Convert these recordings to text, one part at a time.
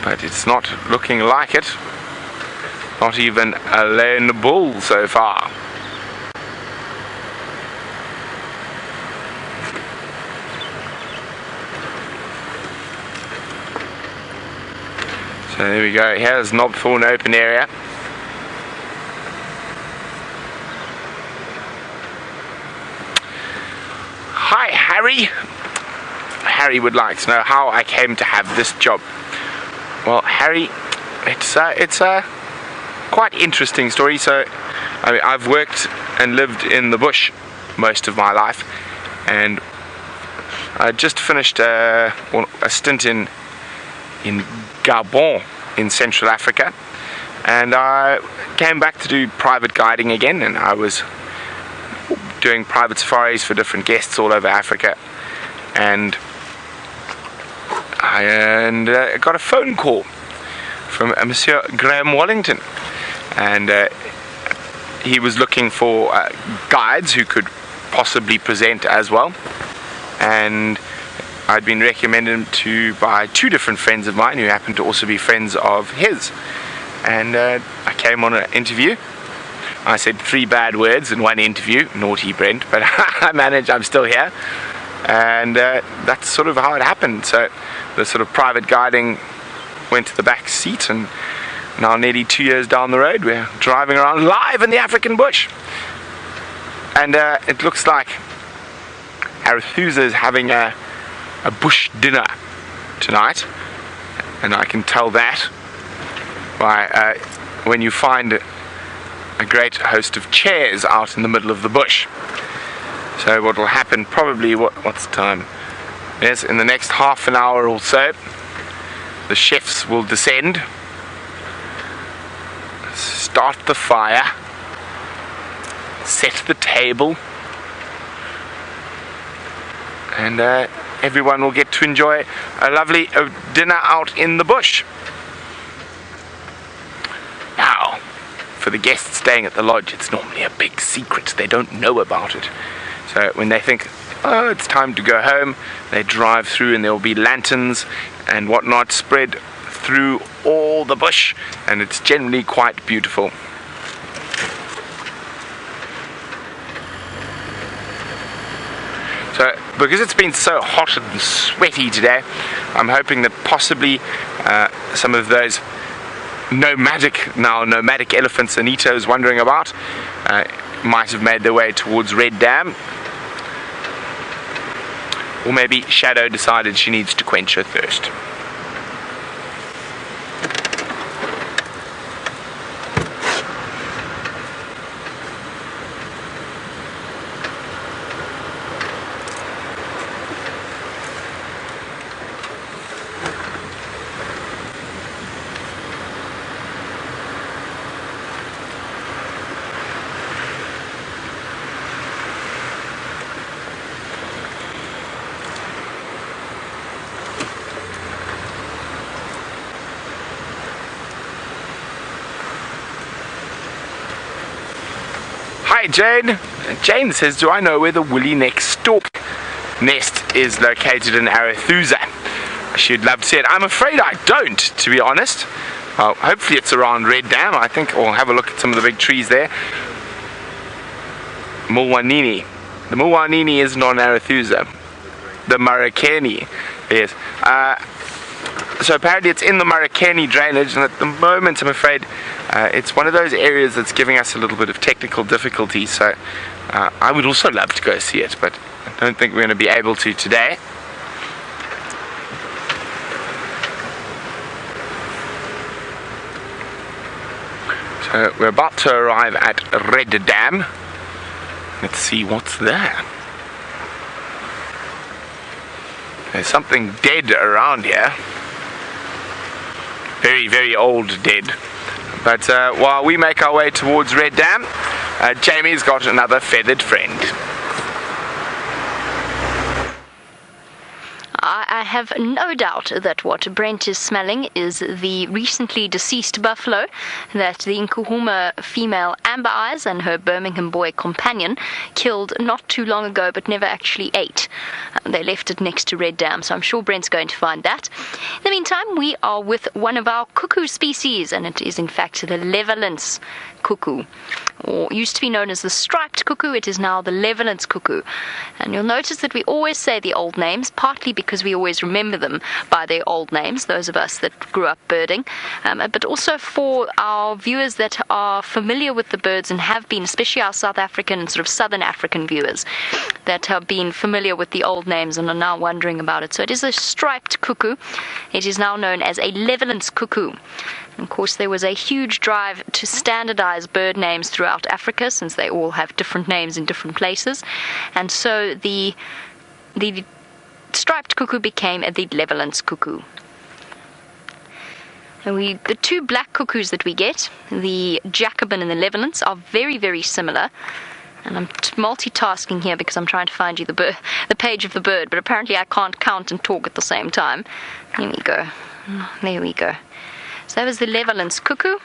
but it's not looking like it. Not even a lone bull so far. So there we go, here's Knobthorne open area. Hi Harry! Harry would like to know how I came to have this job. Well Harry, it's a quite interesting story. So I mean, I've worked and lived in the bush most of my life, and I just finished a stint in Gabon in Central Africa, and I came back to do private guiding again, and I was doing private safaris for different guests all over Africa, and I got a phone call from Monsieur Graham Wallington, and he was looking for guides who could possibly present as well, and I'd been recommended by two different friends of mine who happened to also be friends of his, and I came on an interview. I said 3 bad words in one interview, naughty Brent, but I managed, I'm still here, and that's sort of how it happened. So the sort of private guiding went to the back seat, and now nearly 2 years down the road we're driving around live in the African bush, and it looks like Arathusa is having a bush dinner tonight, and I can tell that by when you find a great host of chairs out in the middle of the bush. So what will happen probably, what's the time? Yes, in the next half an hour or so, the chefs will descend, start the fire, set the table, and everyone will get to enjoy a lovely dinner out in the bush. Now, for the guests staying at the lodge, it's normally a big secret. They don't know about it. So when they think, oh, it's time to go home, they drive through, and there will be lanterns and whatnot spread through all the bush, and it's generally quite beautiful. So because it's been so hot and sweaty today, I'm hoping that possibly some of those nomadic elephants Anita is wondering about might have made their way towards Red Dam, or maybe Shadow decided she needs to quench her thirst. Hi Jane. Jane says, do I know where the woolly neck stork nest is located in Arathusa? She'd love to see it. I'm afraid I don't, to be honest. Hopefully it's around Red Dam, I think, or have a look at some of the big trees there. Mulwanini. The Mulwanini isn't on Arathusa. The Marakeni is. So apparently it's in the Marakeni drainage, and at the moment I'm afraid it's one of those areas that's giving us a little bit of technical difficulty, so I would also love to go see it, but I don't think we're going to be able to today. So we're about to arrive at Red Dam. Let's see what's there. There's something dead around here. Very, very old dead. But while we make our way towards Red Dam, Jamie's got another feathered friend. I I have no doubt that what Brent is smelling is the recently deceased buffalo that the Nkuhuma female Amber Eyes and her Birmingham boy companion killed not too long ago, but never actually ate. They left it next to Red Dam, so I'm sure Brent's going to find that. In the meantime, we are with one of our cuckoo species, and it is in fact the Levolence cuckoo, or used to be known as the striped cuckoo. It is now the Levolence cuckoo. And you'll notice that we always say the old names, partly because we always remember them by their old names, those of us that grew up birding, but also for our viewers that are familiar with the birds and have been, especially our South African and sort of Southern African viewers that have been familiar with the old names and are now wondering about it. So it is a striped cuckoo. It is now known as a Levolence cuckoo. Of course, there was a huge drive to standardize bird names throughout Africa, since they all have different names in different places. And so the striped cuckoo became the Levolence cuckoo. And the two black cuckoos that we get, the Jacobin and the Levolence, are very, very similar. And I'm multitasking here because I'm trying to find you the page of the bird, but apparently I can't count and talk at the same time. Here we go. There we go. So that was the Levolence cuckoo,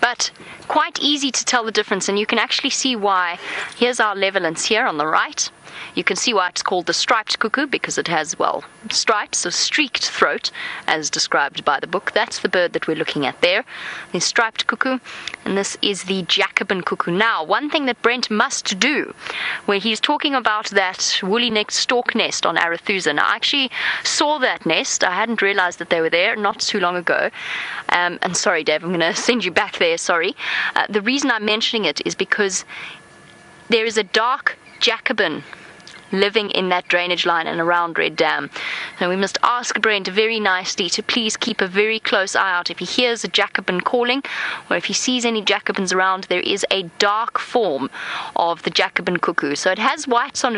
but quite easy to tell the difference, and you can actually see why. Here's our Levolence here on the right. You can see why it's called the striped cuckoo, because it has, well, stripes, a streaked throat, as described by the book. That's the bird that we're looking at there, the striped cuckoo, and this is the Jacobin cuckoo. Now, one thing that Brent must do, where he's talking about that woolly-necked stork nest on Arathusa. Now, I actually saw that nest. I hadn't realized that they were there not too long ago. And sorry, Dave, I'm going to send you back there, sorry. The reason I'm mentioning it is because there is a dark Jacobin living in that drainage line and around Red Dam. Now we must ask Brent very nicely to please keep a very close eye out. If he hears a Jacobin calling, or if he sees any Jacobins around, there is a dark form of the Jacobin cuckoo. So it has white on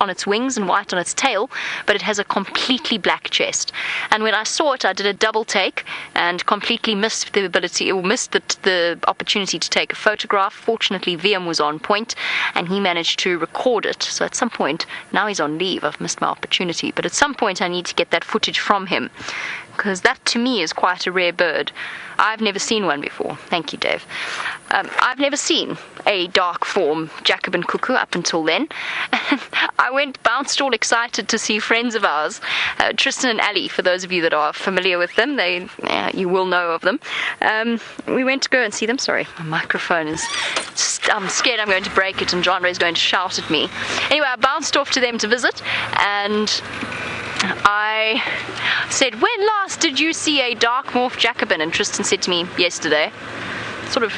its wings and white on its tail, but it has a completely black chest. And when I saw it, I did a double take and completely missed the opportunity to take a photograph. Fortunately, VM was on point and he managed to record it. So at some point, now he's on leave, I've missed my opportunity, but at some point I need to get that footage from him, because that to me is quite a rare bird. I've never seen one before. Thank you, Dave. I've never seen a dark form Jacobin cuckoo up until then. I bounced all excited to see friends of ours, Tristan and Ali, for those of you that are familiar with them, you will know of them. We went to go and see them. Sorry, my microphone is, I'm scared I'm going to break it and John Ray's going to shout at me. Anyway, I bounced off to them to visit, and I said, when last did you see a dark morph Jacobin? And Tristan said to me, yesterday. Sort of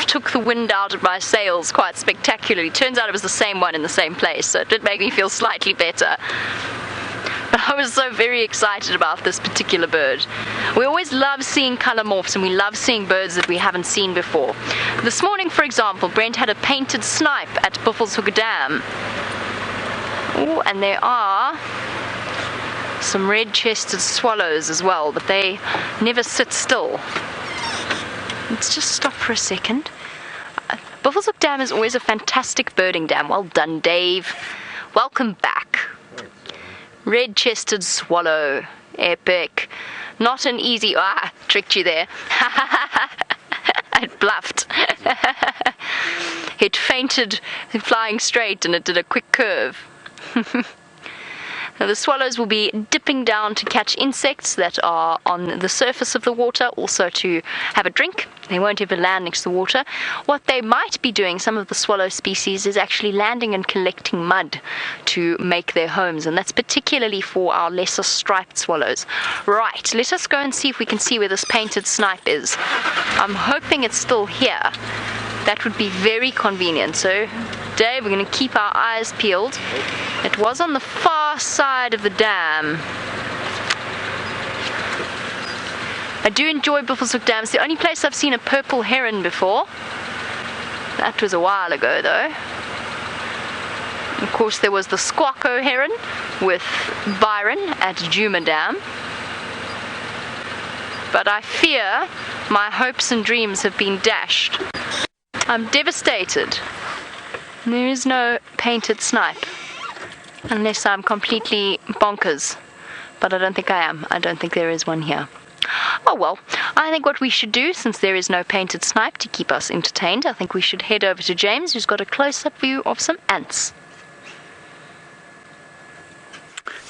took the wind out of my sails quite spectacularly. Turns out it was the same one in the same place, so it did make me feel slightly better. But I was so very excited about this particular bird. We always love seeing colour morphs, and we love seeing birds that we haven't seen before. This morning, for example, Brent had a painted snipe at Buffelshoek Dam. Oh, and there are some red-chested swallows as well, but they never sit still. Let's just stop for a second. Buffelshoek Dam is always a fantastic birding dam. Well done, Dave. Welcome back. Red-chested swallow. Epic. Not an easy... tricked you there. It bluffed. It fainted flying straight and it did a quick curve. Now the swallows will be dipping down to catch insects that are on the surface of the water, also to have a drink. They won't ever land next to the water. What they might be doing, some of the swallow species, is actually landing and collecting mud to make their homes, and that's particularly for our lesser striped swallows. Right, let us go and see if we can see where this painted snipe is. I'm hoping it's still here. That would be very convenient. So, Dave, we're going to keep our eyes peeled. It was on the far side of the dam. I do enjoy Buffelshoek Dam. It's the only place I've seen a purple heron before. That was a while ago, though. Of course, there was the Squawko heron with Byron at Djuma Dam. But I fear my hopes and dreams have been dashed. I'm devastated. There is no painted snipe. Unless I'm completely bonkers. But I don't think I am. I don't think there is one here. Oh well, I think what we should do, since there is no painted snipe to keep us entertained, I think we should head over to James, who's got a close-up view of some ants.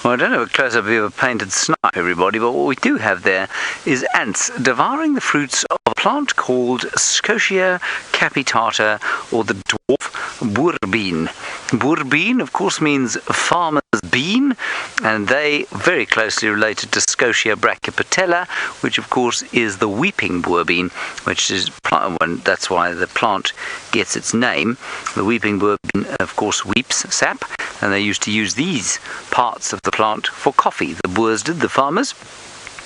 Well, I don't have a close-up view of a painted snipe, everybody, but what we do have there is ants devouring the fruits of a plant called Scotia capitata, or the dwarf boerbean. Boerbean, of course, means farmer's bean, and they very closely related to Scotia brachypetala, which of course is the weeping boerbean, which is that's why the plant gets its name. The weeping boerbean, of course, weeps sap, and they used to use these parts of the plant for coffee. The Boers did, the farmers.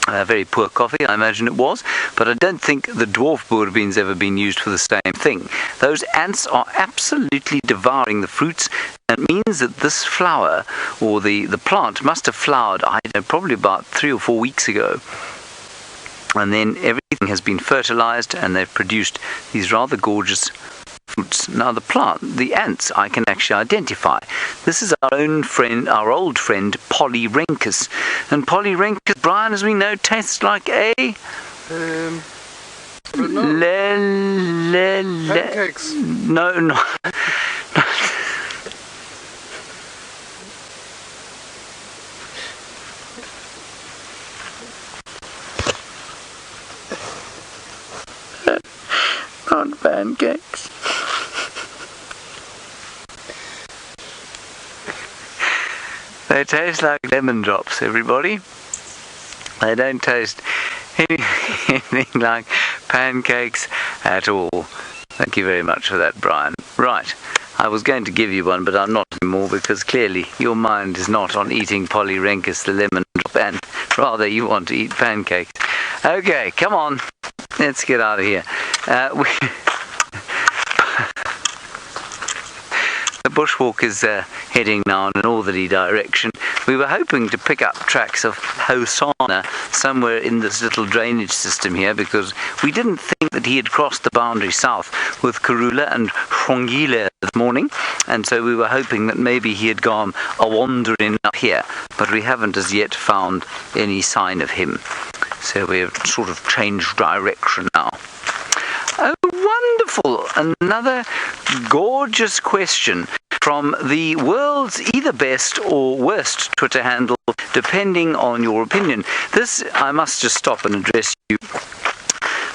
Very poor coffee, I imagine it was, but I don't think the dwarf boerbean's ever been used for the same thing. Those ants are absolutely devouring the fruits, and it means that this flower, or the plant, must have flowered, I don't know, probably about 3 or 4 weeks ago. And then everything has been fertilized, and they've produced these rather gorgeous fruits. Now the ants I can actually identify. This is our own friend, our old friend Polyrhynchus. And Polyrhynchus, Brian, as we know, tastes like a pancakes. No. Not pancakes. They taste like lemon drops, everybody. They don't taste anything like pancakes at all. Thank you very much for that, Brian. Right, I was going to give you one, but I'm not anymore, because clearly your mind is not on eating Polyrhynchus the lemon drop, and rather you want to eat pancakes. Okay, come on. Let's get out of here. The bushwalk is heading now in a northerly direction. We were hoping to pick up tracks of Hosana somewhere in this little drainage system here, because we didn't think that he had crossed the boundary south with Karula and Rongile this morning, and so we were hoping that maybe he had gone a wandering up here, but we haven't as yet found any sign of him. So we've sort of changed direction now. Oh, wonderful! Another gorgeous question from the world's either best or worst Twitter handle, depending on your opinion. This, I must just stop and address you.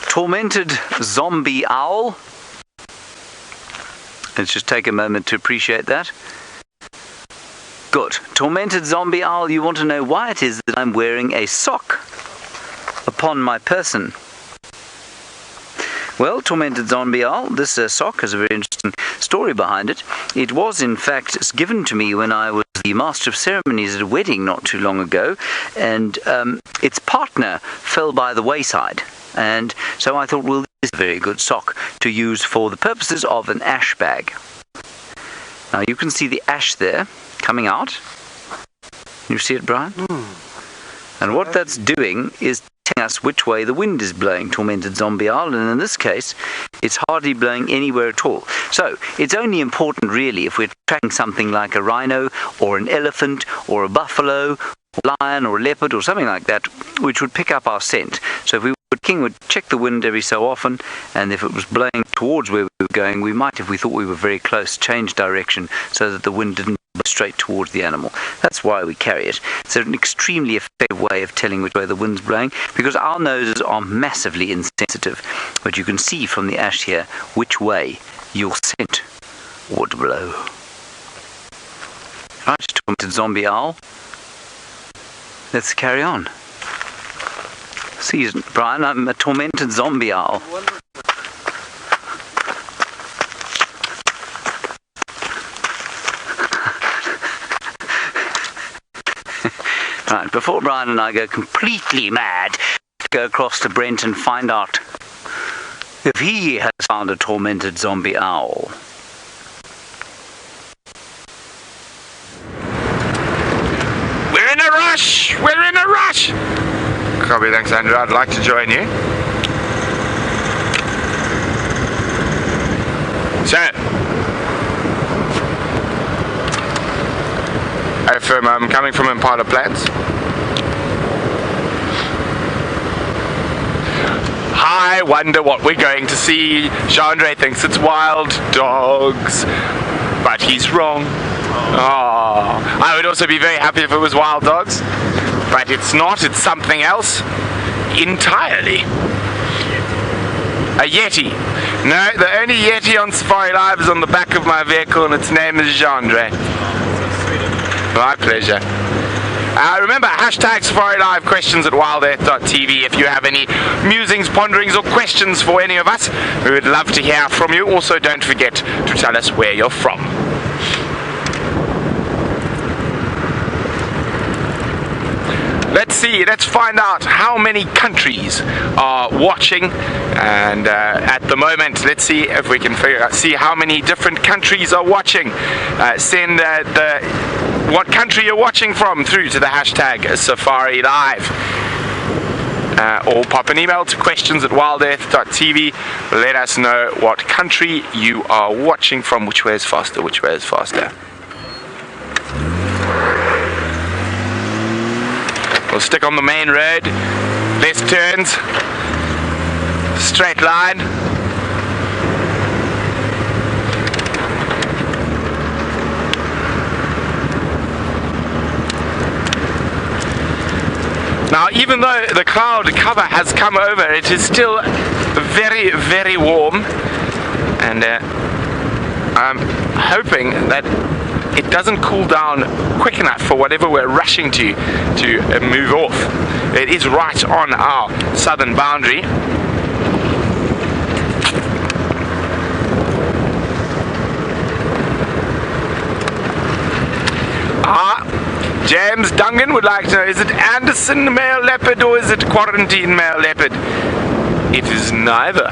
Tormented Zombie Owl. Let's just take a moment to appreciate that. Good. Tormented Zombie Owl, you want to know why it is that I'm wearing a sock upon my person. Well, Tormented Zombie Owl, this sock has a very interesting story behind it. It was, in fact, given to me when I was the Master of Ceremonies at a wedding not too long ago, and its partner fell by the wayside. And so I thought, well, this is a very good sock to use for the purposes of an ash bag. Now, you can see the ash there coming out. You see it, Brian? And what that's doing is telling us which way the wind is blowing, Tormented Zombie Owl, and in this case, it's hardly blowing anywhere at all. So, it's only important really if we're tracking something like a rhino, or an elephant, or a buffalo, or a lion, or a leopard, or something like that, which would pick up our scent. So if King would check the wind every so often, and if it was blowing towards where we were going, we might, if we thought we were very close, change direction so that the wind didn't blow straight towards the animal. That's why we carry it. It's an extremely effective way of telling which way the wind's blowing, because our noses are massively insensitive, but you can see from the ash here which way your scent would blow. Right, Tormented Zombie Owl. Let's carry on. See, Brian, I'm a Tormented Zombie Owl. Right, before Brian and I go completely mad, go across to Brent and find out if he has found a Tormented Zombie Owl. We're in a rush! We're in a rush! Copy, thanks, Andrew. I'd like to join you. So, confirm I'm coming from Impala Plans. I wonder what we're going to see. Chandra thinks it's wild dogs, but he's wrong. Oh, I would also be very happy if it was wild dogs, but it's not. It's something else entirely. A Yeti. No, the only Yeti on Safari Live is on the back of my vehicle, and its name is Chandra. My pleasure. Remember, hashtag Safari Live questions at WildEarth.tv if you have any musings, ponderings, or questions for any of us. We would love to hear from you. Also, don't forget to tell us where you're from. Let's see, let's find out how many countries are watching, and at the moment, let's see if we can see how many different countries are watching. Send what country you're watching from through to the hashtag Safari Live. Or pop an email to questions@wildearth.tv. Let us know what country you are watching from. Which way is faster? Which way is faster? We'll stick on the main road. Less turns. Straight line. Now, even though the cloud cover has come over, it is still very, very warm, and I'm hoping that it doesn't cool down quick enough for whatever we're rushing to move off. It is right on our southern boundary. James Dungan would like to know, is it Anderson male leopard or is it quarantine male leopard? It is neither.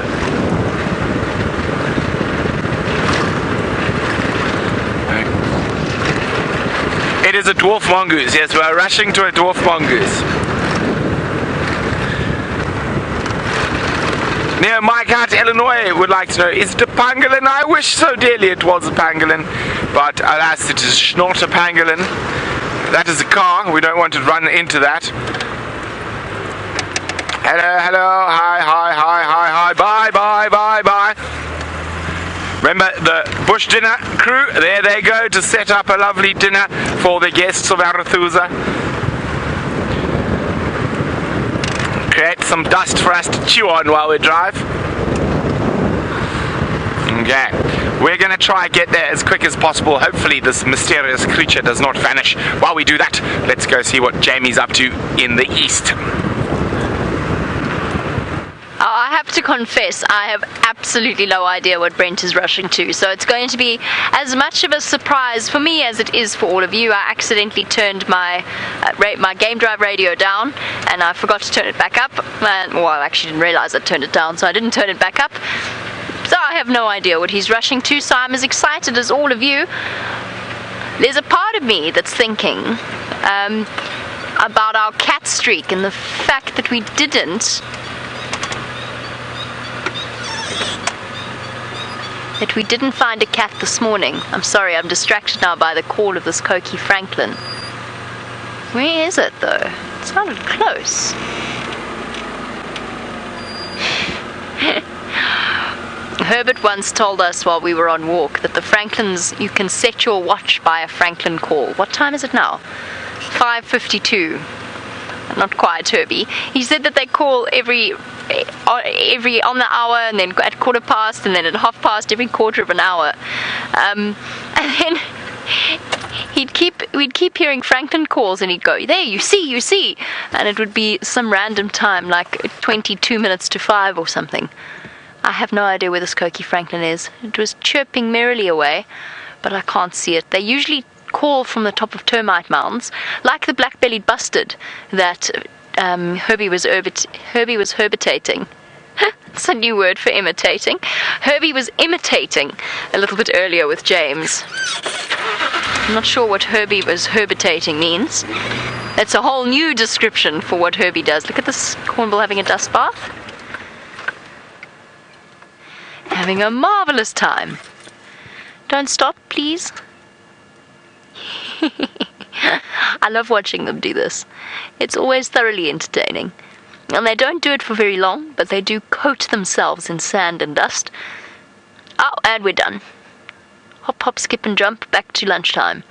It is a dwarf mongoose. Yes, we're rushing to a dwarf mongoose. Near Mike Illinois would like to know, is it a pangolin? I wish so dearly it was a pangolin, but alas, it is not a pangolin. That is a car. We don't want to run into that. Hello, hello, hi, bye. Remember the bush dinner crew? There they go to set up a lovely dinner for the guests of Arathusa. Create some dust for us to chew on while we drive. Okay, we're going to try and get there as quick as possible. Hopefully this mysterious creature does not vanish. While we do that, let's go see what Jamie's up to in the east. I have to confess, I have absolutely no idea what Brent is rushing to, so it's going to be as much of a surprise for me as it is for all of you. I accidentally turned my game drive radio down, and I forgot to turn it back up. Well, I actually didn't realize I turned it down, so I didn't turn it back up. So I have no idea what he's rushing to, so I'm as excited as all of you. There's a part of me that's thinking about our cat streak and the fact that we didn't find a cat this morning. I'm sorry, I'm distracted now by the call of this Cokie Franklin. Where is it though? It sounded close. Herbert once told us while we were on walk that the Franklins, you can set your watch by a Franklin call. What time is it now? 5:52. Not quite, Herbie. He said that they call every on the hour, and then at 1:15, and then at 1/2, every quarter of an hour. And then we'd keep hearing Franklin calls, and he'd go, there, you see, and it would be some random time, like 22 minutes to 5 or something. I have no idea where this Cokie Franklin is. It was chirping merrily away, but I can't see it. They usually call from the top of termite mounds, like the black-bellied bustard that Herbie was herbitating. It's a new word for imitating. Herbie was imitating a little bit earlier with James. I'm not sure what Herbie was herbitating means. It's a whole new description for what Herbie does. Look at this cornball having a dust bath. Having a marvelous time. Don't stop, please. I love watching them do this. It's always thoroughly entertaining. And they don't do it for very long, but they do coat themselves in sand and dust. Oh, and we're done. Hop, hop, skip and jump, back to lunchtime.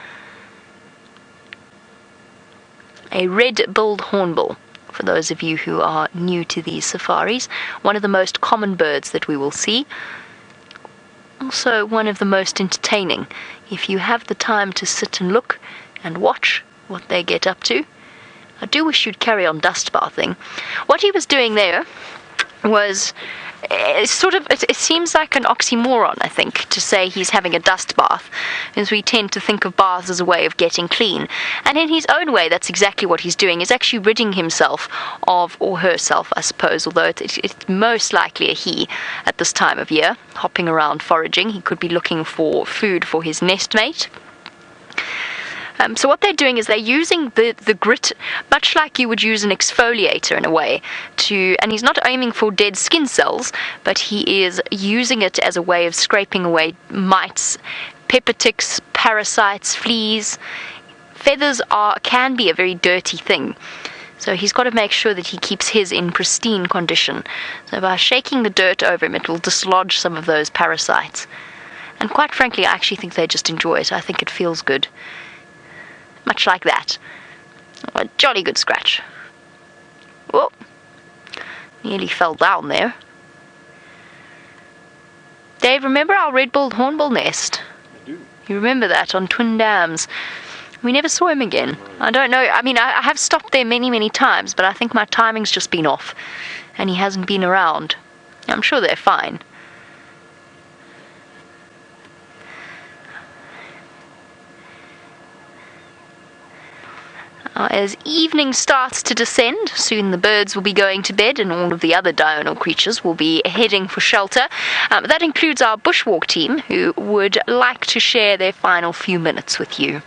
A red-billed hornbill, for those of you who are new to these safaris, one of the most common birds that we will see. Also one of the most entertaining, if you have the time to sit and look and watch what they get up to. I do wish you'd carry on dust bathing. What he was doing there was it seems like an oxymoron, I think, to say he's having a dust bath, as we tend to think of baths as a way of getting clean. And in his own way, that's exactly what he's doing. He's actually ridding himself of, or herself, I suppose, although it's most likely a he at this time of year, hopping around foraging. He could be looking for food for his nest mate. So what they're doing is they're using the grit, much like you would use an exfoliator in a way, and he's not aiming for dead skin cells, but he is using it as a way of scraping away mites, pepper ticks, parasites, fleas. Feathers can be a very dirty thing. So he's got to make sure that he keeps his in pristine condition. So by shaking the dirt over him, it will dislodge some of those parasites. And quite frankly, I actually think they just enjoy it. I think it feels good. Much like that. Oh, a jolly good scratch. Whoa. Nearly fell down there. Dave, remember our red-billed hornbill nest? I do. You remember that on Twin Dams? We never saw him again. I don't know. I mean, I have stopped there many, many times, but I think my timing's just been off. And he hasn't been around. I'm sure they're fine. As evening starts to descend, soon the birds will be going to bed and all of the other diurnal creatures will be heading for shelter. That includes our bushwalk team, who would like to share their final few minutes with you.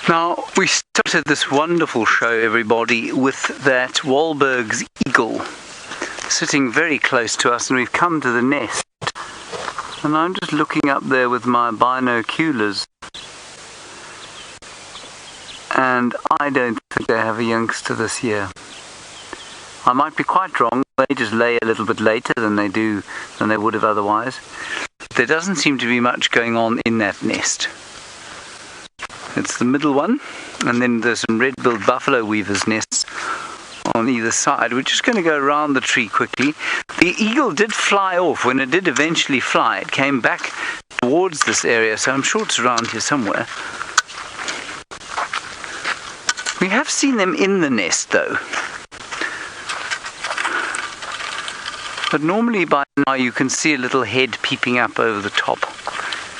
Now, we started this wonderful show, everybody, with that Wahlberg's eagle sitting very close to us, and we've come to the nest. And I'm just looking up there with my binoculars. And I don't think they have a youngster this year. I might be quite wrong. They just lay a little bit later than they would have otherwise. There doesn't seem to be much going on in that nest. It's the middle one, and then there's some red-billed buffalo weavers' nests on either side. We're just going to go around the tree quickly. The eagle did fly off. When it did eventually fly, it came back towards this area, so I'm sure it's around here somewhere. We have seen them in the nest, though. But normally by now you can see a little head peeping up over the top,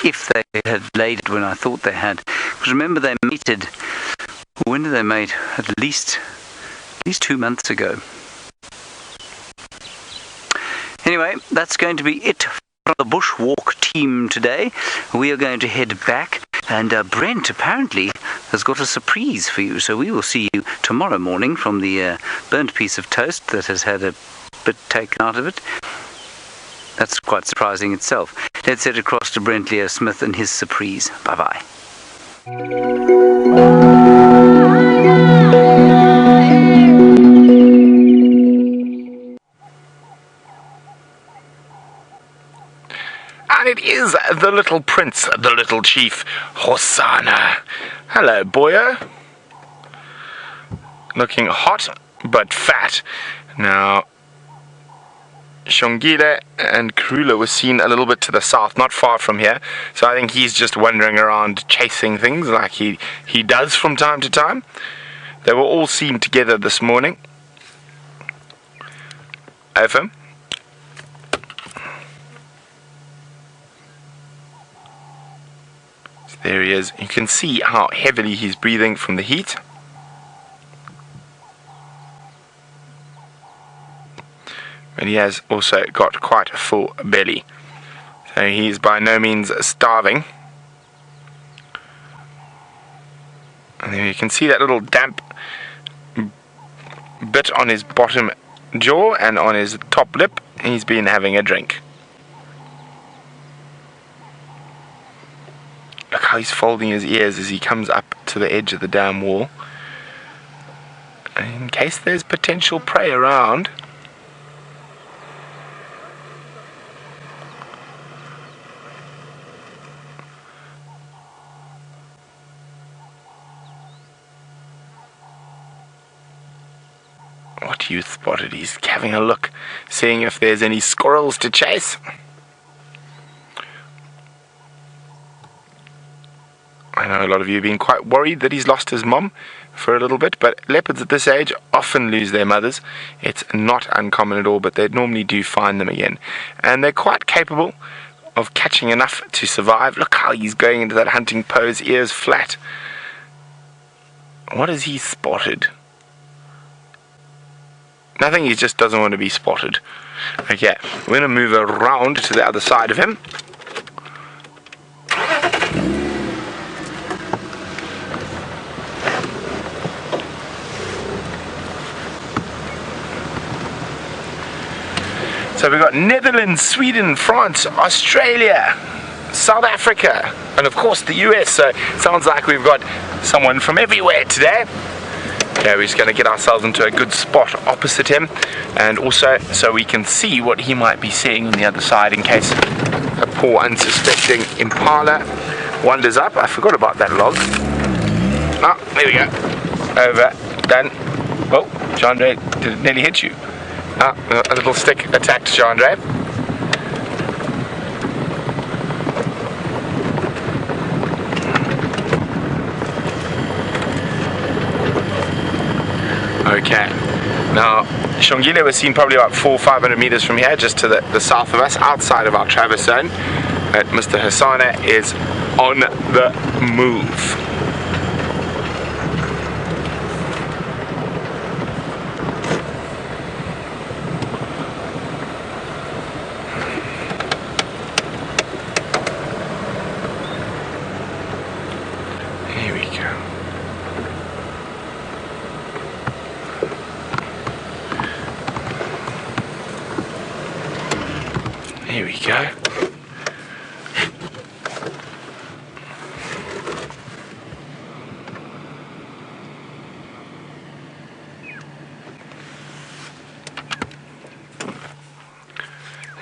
if they had laid it when I thought they had. Because remember, they mated. When did they mate? At least 2 months ago. Anyway, that's going to be it from the bushwalk team today. We are going to head back. And Brent apparently has got a surprise for you. So we will see you tomorrow morning from the burnt piece of toast that has had a bit taken out of it. That's quite surprising itself. Let's head across to Brent Leo Smith and his surprise. Bye-bye. And it is the little prince, the little chief, Hosana. Hello, boyo. Looking hot, but fat. Now, Shongile and Karula were seen a little bit to the south, not far from here. So I think he's just wandering around chasing things like he does from time to time. They were all seen together this morning. Over. There he is. You can see how heavily he's breathing from the heat. And he has also got quite a full belly. So he's by no means starving. And there you can see that little damp bit on his bottom jaw and on his top lip. He's been having a drink. Look how how he's folding his ears as he comes up to the edge of the dam wall, in case there's potential prey around. What you spotted? He's having a look, seeing if there's any squirrels to chase. I know a lot of you have been quite worried that he's lost his mom for a little bit, but leopards at this age often lose their mothers. It's not uncommon at all, but they normally do find them again. And they're quite capable of catching enough to survive. Look how he's going into that hunting pose, ears flat. What has he spotted? Nothing, he just doesn't want to be spotted. Okay, we're going to move around to the other side of him. So we've got Netherlands, Sweden, France, Australia, South Africa, and of course the US. So it sounds like we've got someone from everywhere today. Okay, we're just going to get ourselves into a good spot opposite him, and also so we can see what he might be seeing on the other side in case a poor unsuspecting impala wanders up. I forgot about that log. Ah, there we go. Over, done. Oh, Chandra, did it nearly hit you? Ah, a little stick attacked Chandra. Okay, now Shongile was seen probably about 400 or 500 meters from here, just to the south of us, outside of our traverse zone. But Mr. Hosana is on the move. Here we go. Here we go.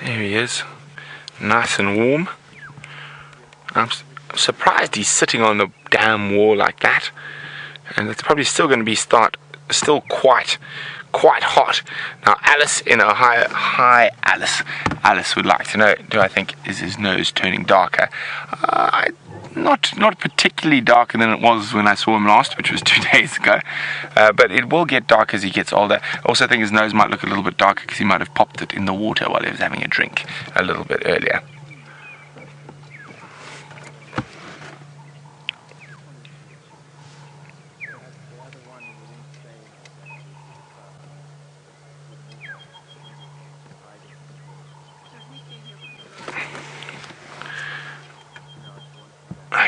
There he is, nice and warm. I'm surprised he's sitting on the damn wall like that, and it's probably still going to be still quite hot. Now Alice in Ohio, hi Alice. Alice would like to know, do I think is his nose turning darker? Not particularly darker than it was when I saw him last, which was 2 days ago. But it will get dark as he gets older. I also think his nose might look a little bit darker because he might have popped it in the water while he was having a drink a little bit earlier.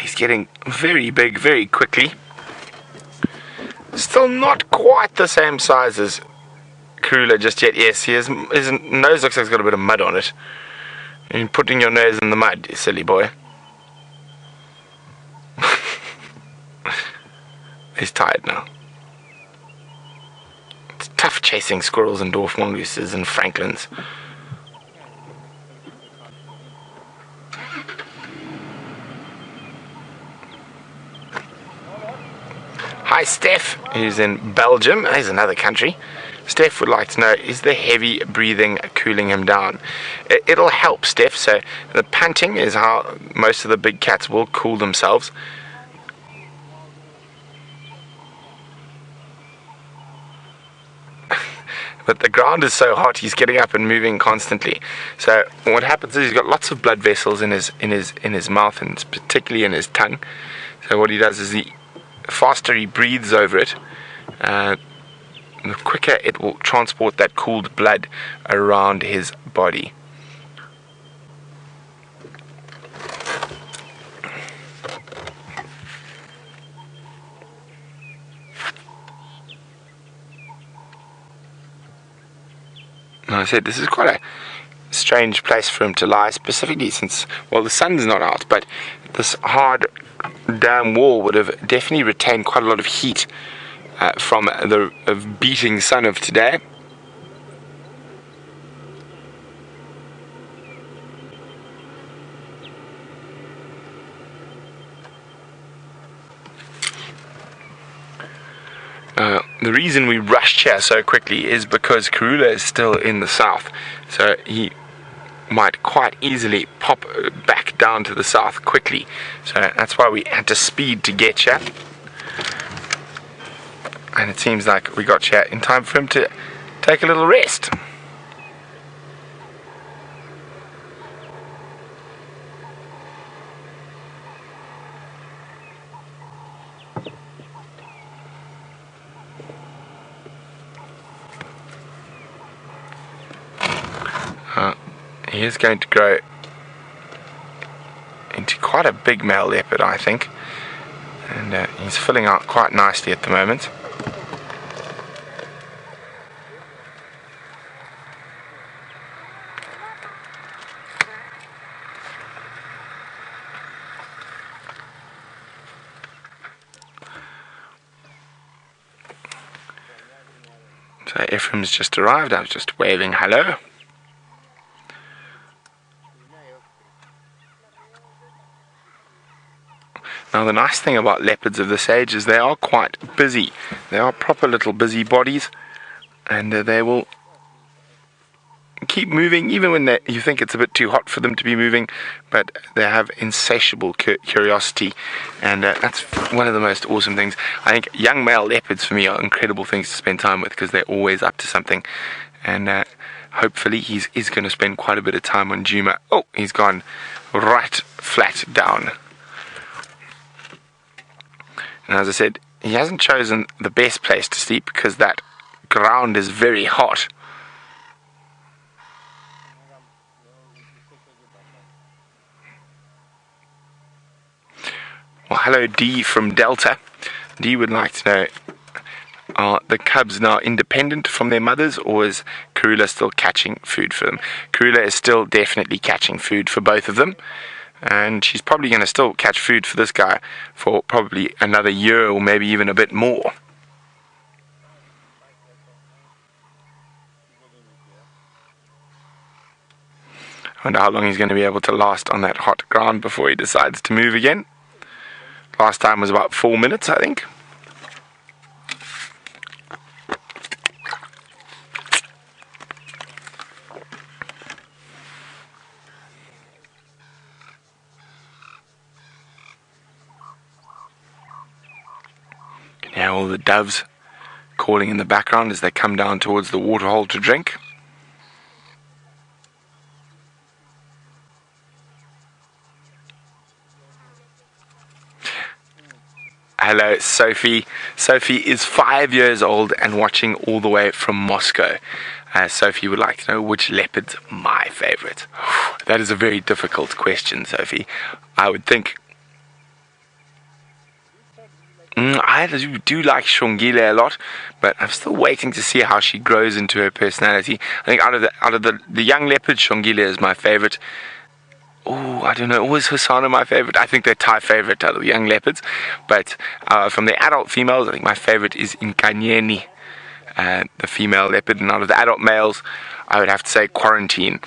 He's getting very big very quickly. Still not quite the same size as Karula just yet. Yes, his nose looks like it's got a bit of mud on it. You're putting your nose in the mud, you silly boy. He's tired now. It's tough chasing squirrels and dwarf mongooses and francolins. Hi Steph, who's in Belgium. There's another country. Steph would like to know, is the heavy breathing cooling him down? It'll help, Steph. So the panting is how most of the big cats will cool themselves. But the ground is so hot, he's getting up and moving constantly. So what happens is he's got lots of blood vessels in his mouth, and particularly in his tongue. So what he does is the faster he breathes over it, the quicker it will transport that cooled blood around his body. Now I said this is quite a strange place for him to lie, specifically since, well, the sun's not out, but this hard dam wall would have definitely retained quite a lot of heat from the beating sun of today. The reason we rushed here so quickly is because Karula is still in the south, so he might quite easily pop back down to the south quickly, so that's why we had to speed to get here. And it seems like we got here in time for him to take a little rest. He is going to grow into quite a big male leopard, I think, and he's filling out quite nicely at the moment. So Ephraim's just arrived. I was just waving hello. Now the nice thing about leopards of this age is they are quite busy. They are proper little busy bodies, and they will keep moving even when you think it's a bit too hot for them to be moving, but they have insatiable curiosity, and that's one of the most awesome things. I think young male leopards for me are incredible things to spend time with because they're always up to something, and hopefully he's going to spend quite a bit of time on Djuma. Oh, he's gone right flat down. And as I said, he hasn't chosen the best place to sleep because that ground is very hot. Well, hello D from Delta. D would like to know, are the cubs now independent from their mothers, or is Karula still catching food for them? Karula is still definitely catching food for both of them. And she's probably going to still catch food for this guy for probably another year or maybe even a bit more. I wonder how long he's going to be able to last on that hot ground before he decides to move again. Last time was about 4 minutes, I think. Now all the doves calling in the background as they come down towards the waterhole to drink. Hello, Sophie. Sophie is 5 years old and watching all the way from Moscow. Sophie would like to know which leopard's my favorite. That is a very difficult question, Sophie. I would think I do like Shongile a lot, but I'm still waiting to see how she grows into her personality. I think out of the young leopards, Shongile is my favorite. Oh, I don't know. Was Hosana my favorite? I think they're tie favorite out of the young leopards. But from the adult females, I think my favorite is Nkanyeni, the female leopard. And out of the adult males, I would have to say Quarantine.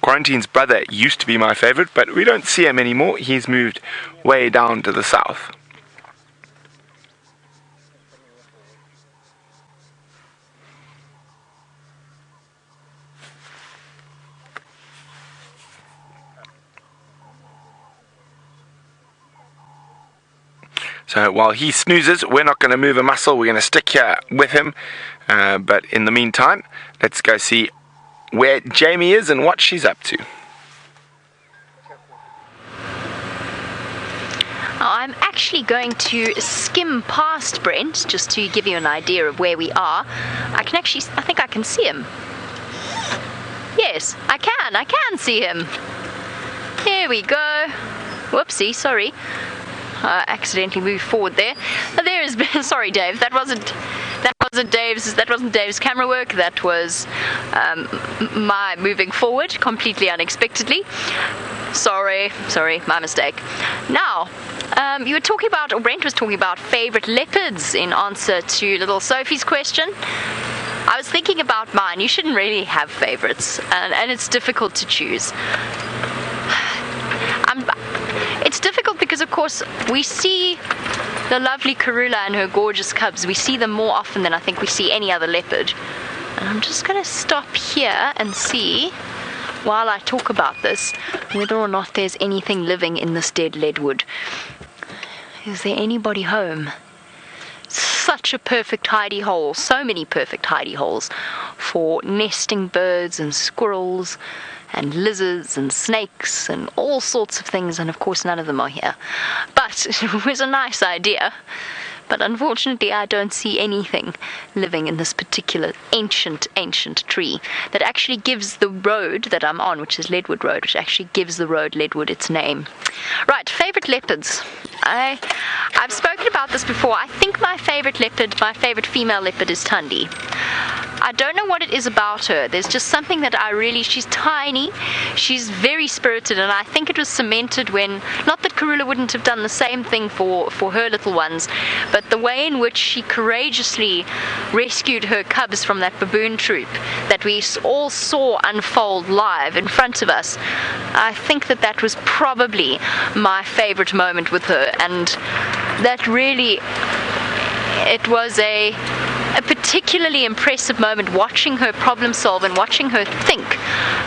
Quarantine's brother used to be my favorite, but we don't see him anymore. He's moved way down to the south. So while he snoozes, we're not going to move a muscle. We're going to stick here with him. But in the meantime, let's go see where Jamie is and what she's up to. I'm actually going to skim past Brent just to give you an idea of where we are. I think I can see him. Yes, I can see him. Here we go. Whoopsie, sorry. I accidentally moved forward there. There is, sorry Dave, that wasn't Dave's camera work. That was my moving forward completely unexpectedly. Sorry, my mistake. Now, you were talking about, or Brent was talking about, favorite leopards in answer to little Sophie's question. I was thinking about mine. You shouldn't really have favorites, and it's difficult to choose. It's difficult because, of course, we see the lovely Karula and her gorgeous cubs. We see them more often than I think we see any other leopard. And I'm just going to stop here and see, while I talk about this, whether or not there's anything living in this dead leadwood. Is there anybody home? Such a perfect hidey hole, so many perfect hidey holes for nesting birds and squirrels and lizards and snakes and all sorts of things, and of course none of them are here. But it was a nice idea. But unfortunately, I don't see anything living in this particular ancient tree that actually gives the road that I'm on, which is Leadwood Road, which actually gives the road Leadwood its name. Right, favorite leopards. I've spoken about this before. I think my favorite favorite female leopard is Tundi. I don't know what it is about her. There's just something that she's tiny, she's very spirited, and I think it was cemented when, not that Karula wouldn't have done the same thing for her little ones, but the way in which she courageously rescued her cubs from that baboon troop that we all saw unfold live in front of us. I think that was probably my favorite moment with her, and that really, it was a particularly impressive moment, watching her problem solve and watching her think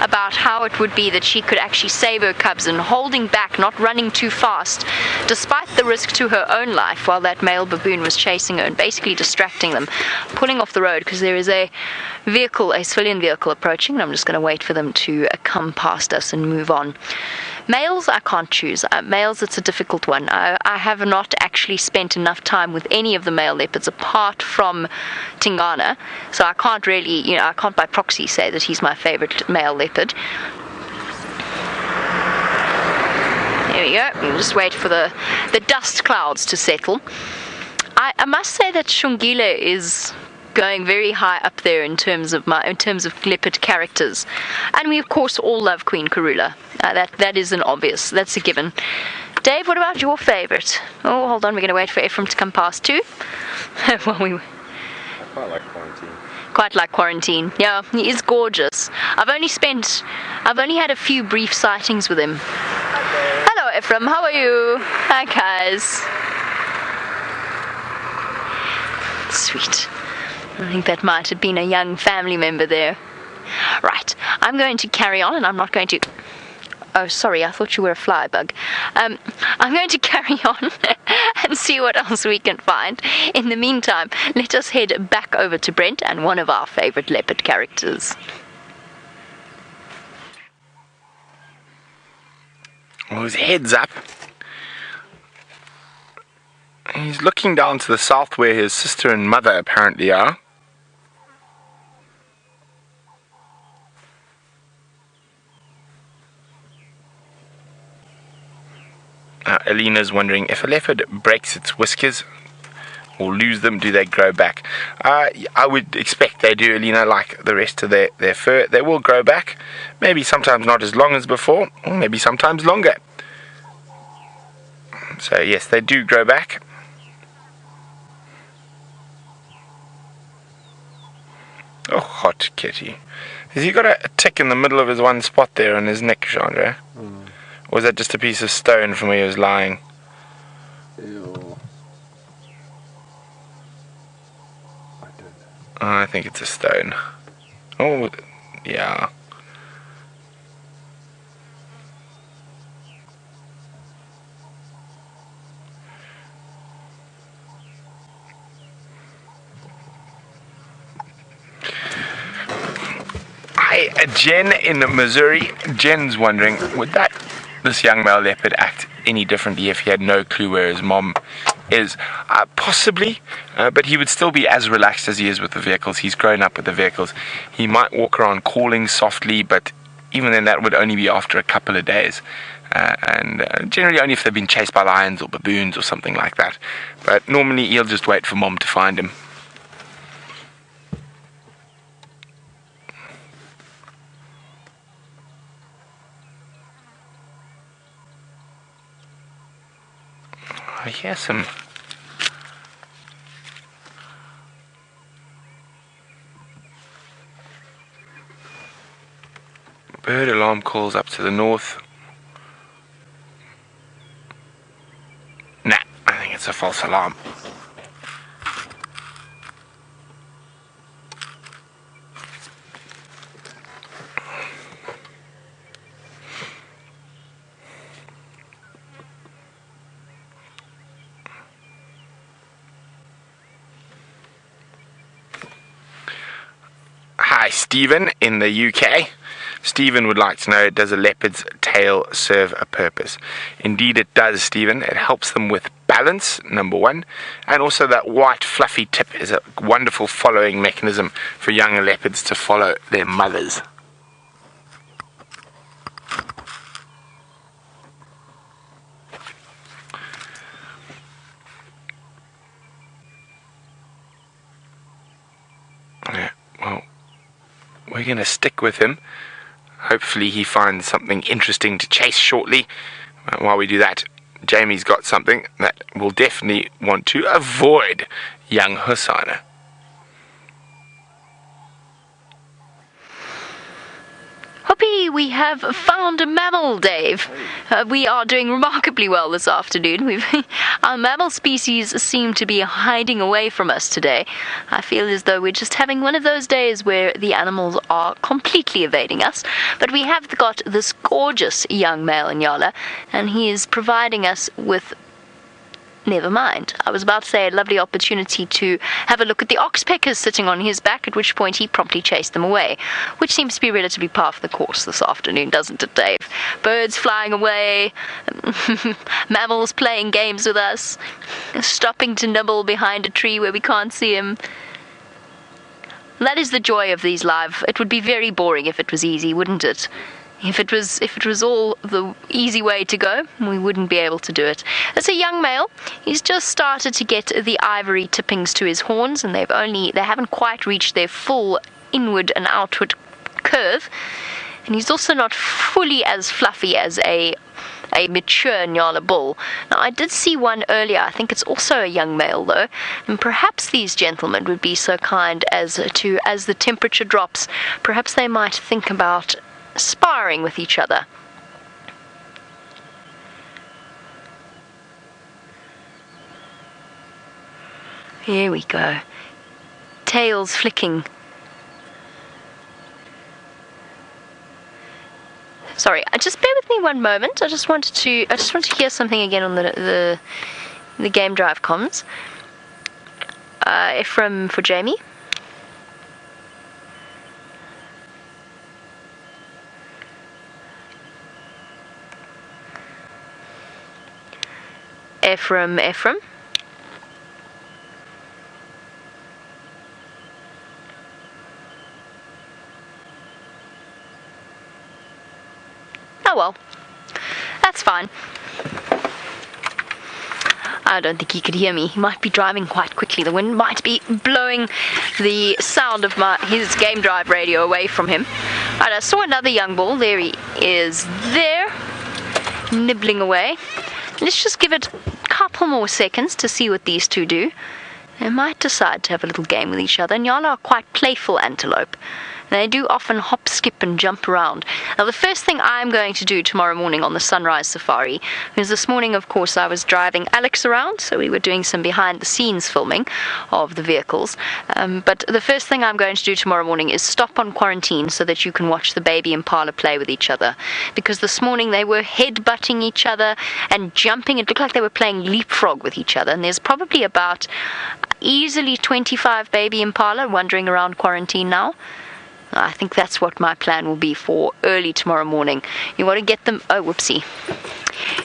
about how it would be that she could actually save her cubs, and holding back, not running too fast, despite the risk to her own life, while that male baboon was chasing her and basically distracting them, pulling off the road because there is a civilian vehicle approaching, and I'm just going to wait for them to come past us and move on. Males, I can't choose. Males, it's a difficult one. I have not actually spent enough time with any of the male leopards apart from Tingana, so I can't really, I can't by proxy say that he's my favorite male leopard. There we go. We'll just wait for the dust clouds to settle. I must say that Shungile is going very high up there in terms of leopard characters, and we of course all love Queen Karula. That is an obvious. That's a given. Dave, what about your favourite? Oh, hold on, we're going to wait for Ephraim to come past too. I quite like Quarantine. Quite like Quarantine. Yeah, he is gorgeous. I've only had a few brief sightings with him. Hello, Ephraim. How are you? Hi, guys. Sweet. I think that might have been a young family member there. Right, I'm going to carry on, and I'm not going to... Oh, sorry, I thought you were a fly bug. I'm going to carry on and see what else we can find. In the meantime, let us head back over to Brent and one of our favourite leopard characters. Well, his head's up. He's looking down to the south where his sister and mother apparently are. Alina's wondering, if a leopard breaks its whiskers or lose them, do they grow back? I would expect they do, Alina, like the rest of their fur. They will grow back. Maybe sometimes not as long as before, or maybe sometimes longer. So yes, they do grow back. Oh, hot kitty. Has he got a tick in the middle of his one spot there on his neck, Chandra? Or was that just a piece of stone from where he was lying? Ew. I don't know. I think it's a stone. Oh, yeah. Hi, Jen in Missouri. Jen's wondering, would this young male leopard act any differently if he had no clue where his mom is? Possibly, but he would still be as relaxed as he is with the vehicles. He's grown up with the vehicles. He might walk around calling softly, but even then that would only be after a couple of days. And generally only if they've been chased by lions or baboons or something like that. But normally he'll just wait for mom to find him. hear some... bird alarm calls up to the north. Nah, I think it's a false alarm. Hi, Stephen in the UK. Stephen would like to know, does a leopard's tail serve a purpose? Indeed it does, Stephen. It helps them with balance, number one, and also that white fluffy tip is a wonderful following mechanism for younger leopards to follow their mothers. Yeah, well, we're going to stick with him. Hopefully he finds something interesting to chase shortly. While we do that, Jamie's got something that we'll definitely want to avoid young Hosana. Hoppy, we have found a mammal, Dave. We are doing remarkably well this afternoon. Our mammal species seem to be hiding away from us today. I feel as though we're just having one of those days where the animals are completely evading us. But we have got this gorgeous young male Inyala, and he is providing us with... never mind. I was about to say a lovely opportunity to have a look at the oxpeckers sitting on his back, at which point he promptly chased them away, which seems to be relatively par for the course this afternoon, doesn't it, Dave? Birds flying away, mammals playing games with us, stopping to nibble behind a tree where we can't see him. That is the joy of these live. It would be very boring if it was easy, wouldn't it? If it was all the easy way to go, we wouldn't be able to do it. It's a young male. He's just started to get the ivory tippings to his horns, and they haven't quite reached their full inward and outward curve. And he's also not fully as fluffy as a mature Nyala bull. Now, I did see one earlier. I think it's also a young male, though. And perhaps these gentlemen would be so kind as the temperature drops, perhaps they might think about sparring with each other. Here we go. Tails flicking. Sorry, just bear with me one moment. I just want to hear something again on the game drive comms. Ephraim for Jamie. Ephraim. Oh well, that's fine. I don't think he could hear me. He might be driving quite quickly. The wind might be blowing the sound of his game drive radio away from him. Right, I saw another young bull. There he is there, nibbling away. Let's just give it a couple more seconds to see what these two do. They might decide to have a little game with each other. Nyala are quite playful antelope. They do often hop, skip, and jump around. Now, the first thing I'm going to do tomorrow morning on the sunrise safari, because this morning, of course, I was driving Alex around, so we were doing some behind-the-scenes filming of the vehicles. But the first thing I'm going to do tomorrow morning is stop on quarantine so that you can watch the baby impala play with each other. Because this morning they were head-butting each other and jumping. It looked like they were playing leapfrog with each other. And there's probably about easily 25 baby impala wandering around quarantine now. I think that's what my plan will be for early tomorrow morning. You want to get them... Oh, whoopsie.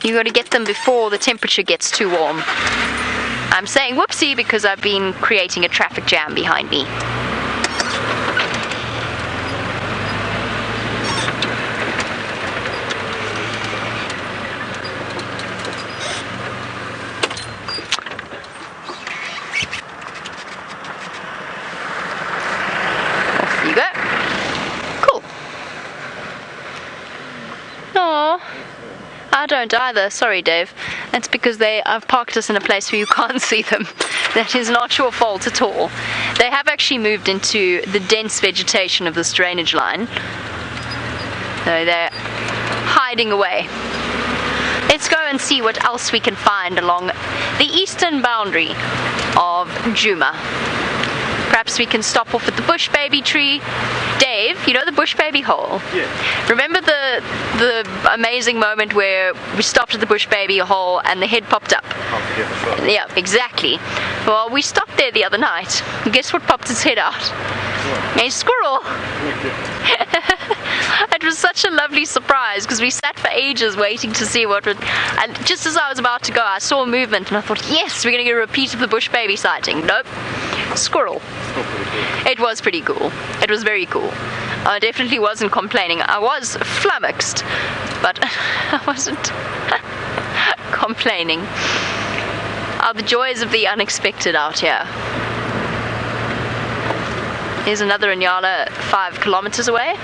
You got to get them before the temperature gets too warm. I'm saying whoopsie because I've been creating a traffic jam behind me. Off you go. I don't either. Sorry, Dave. That's because I've parked us in a place where you can't see them. That is not your fault at all. They have actually moved into the dense vegetation of this drainage line. So they're hiding away. Let's go and see what else we can find along the eastern boundary of Djuma. Perhaps we can stop off at the bush baby tree. Dave, you know the bush baby hole? Yeah. Remember the amazing moment where we stopped at the bush baby hole and the head popped up? Can't forget the shot. Yeah, exactly. Well, we stopped there the other night. And guess what popped its head out? A squirrel. It was such a lovely surprise because we sat for ages waiting to see what would. And just as I was about to go, I saw a movement and I thought, yes, we're going to get a repeat of the bush baby sighting. Nope. Squirrel. It was pretty cool. It was very cool. I definitely wasn't complaining. I was flummoxed, but I wasn't complaining. The joys of the unexpected out here. Here's another Inyala 5 kilometers away.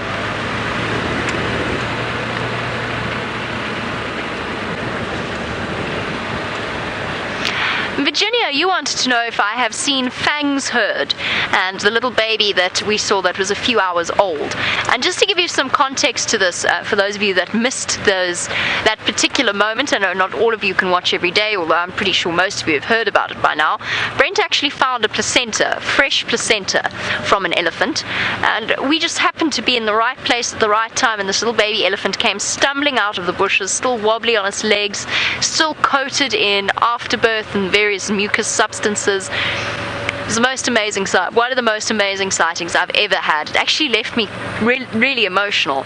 Virginia, you wanted to know if I have seen Fang's herd and the little baby that we saw that was a few hours old. And just to give you some context to this, for those of you that missed that particular moment, I know not all of you can watch every day, although I'm pretty sure most of you have heard about it by now. Brent actually found a placenta, fresh placenta from an elephant, and we just happened to be in the right place at the right time, and this little baby elephant came stumbling out of the bushes, still wobbly on its legs, still coated in afterbirth and various mucus substances. It was the most amazing sight. One of the most amazing sightings I've ever had. It actually left me really emotional,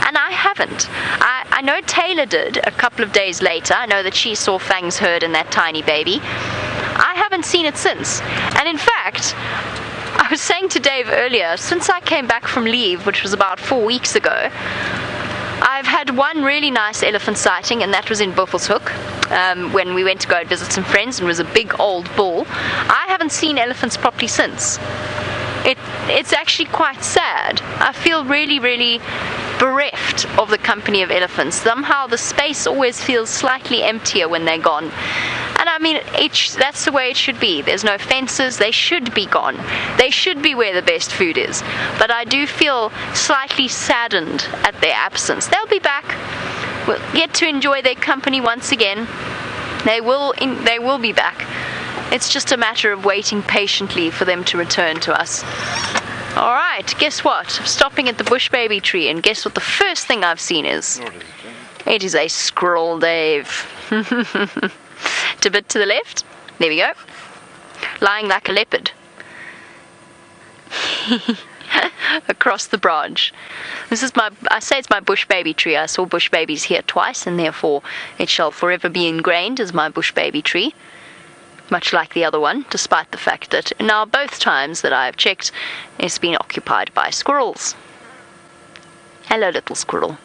and I haven't. I know Taylor did a couple of days later. I know that she saw Fang's herd and that tiny baby. I haven't seen it since, and in fact, I was saying to Dave earlier, since I came back from leave, which was about 4 weeks ago, I've had one really nice elephant sighting, and that was in Buffelshoek, when we went to go and visit some friends, and it was a big old bull. I haven't seen elephants properly since. It's actually quite sad. I feel really bereft of the company of elephants. Somehow the space always feels slightly emptier when they're gone. And I mean, that's the way it should be. There's no fences. They should be gone. They should be where the best food is. But I do feel slightly saddened at their absence. They'll be back. We'll get to enjoy their company once again. They will be back. It's just a matter of waiting patiently for them to return to us. All right, guess what? I'm stopping at the bush baby tree, and guess what the first thing I've seen is? What is it? It is a squirrel, Dave. A bit to the left. There we go. Lying like a leopard. Across the branch. I say it's my bush baby tree. I saw bush babies here twice, and therefore it shall forever be ingrained as my bush baby tree. Much like the other one, despite the fact that now both times that I've checked, it's been occupied by squirrels. Hello, little squirrel.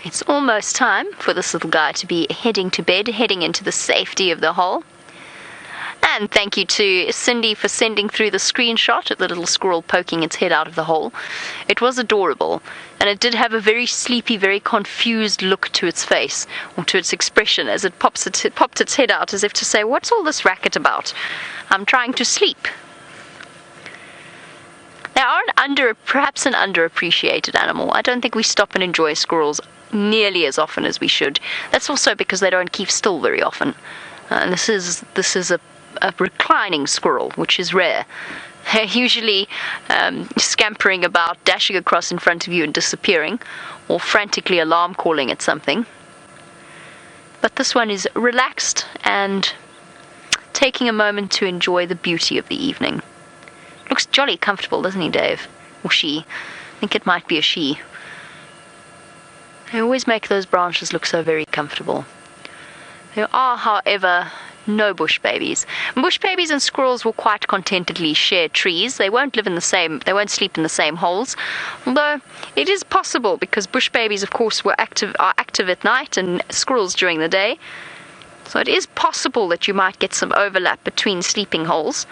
It's almost time for this little guy to be heading to bed, heading into the safety of the hole. And thank you to Cindy for sending through the screenshot of the little squirrel poking its head out of the hole. It was adorable, and it did have a very sleepy, very confused look to its face, or to its expression, as it popped its head out as if to say, "What's all this racket about? I'm trying to sleep." They are perhaps an underappreciated animal. I don't think we stop and enjoy squirrels nearly as often as we should. That's also because they don't keep still very often. And this is a reclining squirrel, which is rare. They're usually scampering about, dashing across in front of you and disappearing, or frantically alarm calling at something. But this one is relaxed and taking a moment to enjoy the beauty of the evening. Looks jolly comfortable, doesn't he, Dave? Or she. I think it might be a she. They always make those branches look so very comfortable. There are, however, no bush babies. Bush babies and squirrels will quite contentedly share trees. They won't sleep in the same holes. Although it is possible, because bush babies, of course, are active at night and squirrels during the day. So it is possible that you might get some overlap between sleeping holes.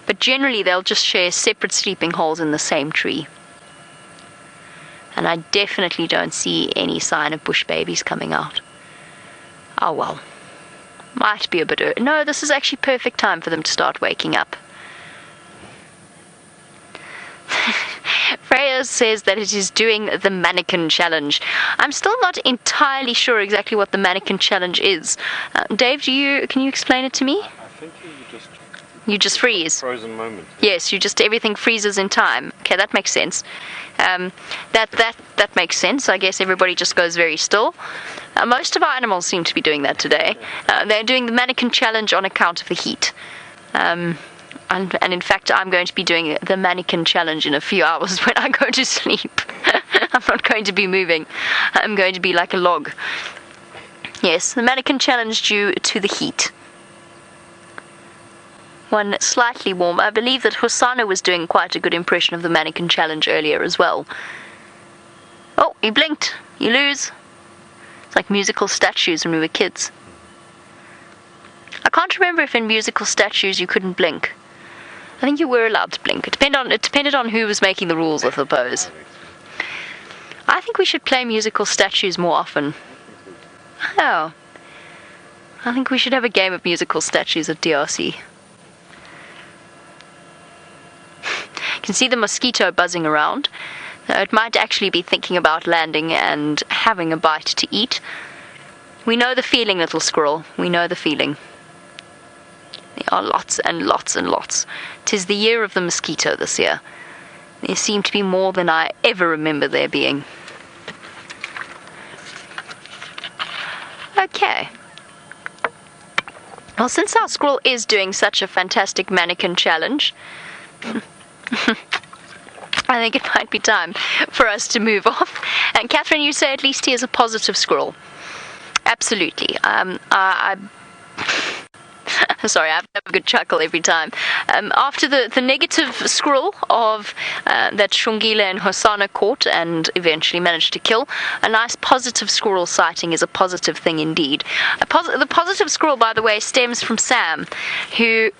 But generally they'll just share separate sleeping holes in the same tree. And I definitely don't see any sign of bush babies coming out. Oh well. Might be a bit early. No, this is actually perfect time for them to start waking up. Freya says that it is doing the mannequin challenge. I'm still not entirely sure exactly what the mannequin challenge is. Dave, can you explain it to me? I think You just freeze. frozen moment. Yes, everything freezes in time. Okay, that makes sense. That makes sense. I guess everybody just goes very still. Most of our animals seem to be doing that today. They're doing the mannequin challenge on account of the heat. And in fact, I'm going to be doing the mannequin challenge in a few hours when I go to sleep. I'm not going to be moving. I'm going to be like a log. Yes, the mannequin challenge due to the heat. One slightly warm. I believe that Hosana was doing quite a good impression of the mannequin challenge earlier as well. Oh, you blinked. You lose. It's like musical statues when we were kids. I can't remember if in musical statues you couldn't blink. I think you were allowed to blink. It depended on who was making the rules, I suppose. I think we should play musical statues more often. Oh. I think we should have a game of musical statues at DRC. You can see the mosquito buzzing around. It might actually be thinking about landing and having a bite to eat. We know the feeling, little squirrel. We know the feeling. There are lots and lots and lots. 'Tis the year of the mosquito this year. There seem to be more than I ever remember there being. Okay. Well, since our squirrel is doing such a fantastic mannequin challenge, I think it might be time for us to move off. And Catherine, you say at least he is a positive squirrel. Absolutely. Sorry, I have a good chuckle every time. After the negative squirrel of that Shungile and Hosana caught and eventually managed to kill, a nice positive squirrel sighting is a positive thing indeed. The positive squirrel, by the way, stems from Sam, who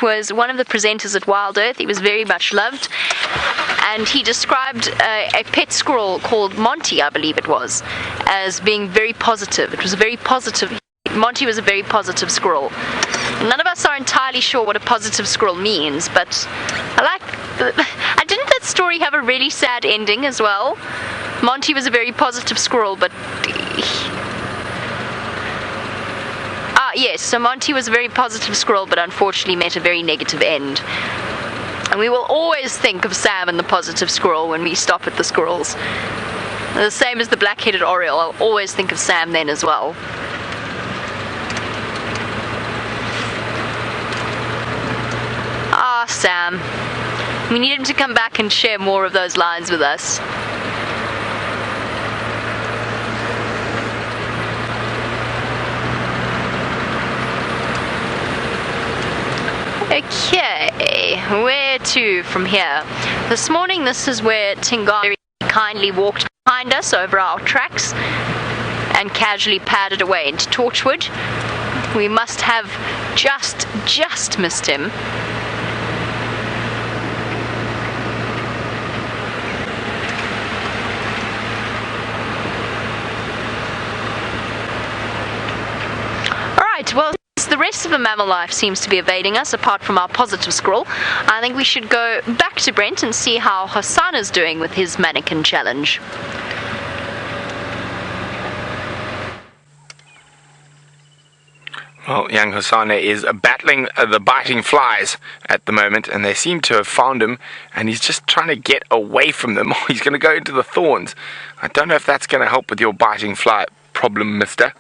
was one of the presenters at Wild Earth. He was very much loved, and he described a pet squirrel called Monty, I believe it was, as being very positive. It was a very positive. Monty was a very positive squirrel. None of us are entirely sure what a positive squirrel means, but didn't that story have a really sad ending as well? Monty was a very positive squirrel, but yes, so Monty was a very positive squirrel, but unfortunately met a very negative end. And we will always think of Sam and the positive squirrel when we stop at the squirrels. The same as the black-headed oriole. I'll always think of Sam then as well. Ah, Sam. We need him to come back and share more of those lines with us. Okay, where to from here? This morning, this is where Tingana very kindly walked behind us over our tracks and casually padded away into Torchwood. We must have just missed him. Alright, well, the rest of the mammal life seems to be evading us, apart from our positive squirrel. I think we should go back to Brent and see how Hosana's doing with his mannequin challenge. Well, young Hosana is battling the biting flies at the moment, and they seem to have found him, and he's just trying to get away from them. He's going to go into the thorns. I don't know if that's going to help with your biting fly problem, mister.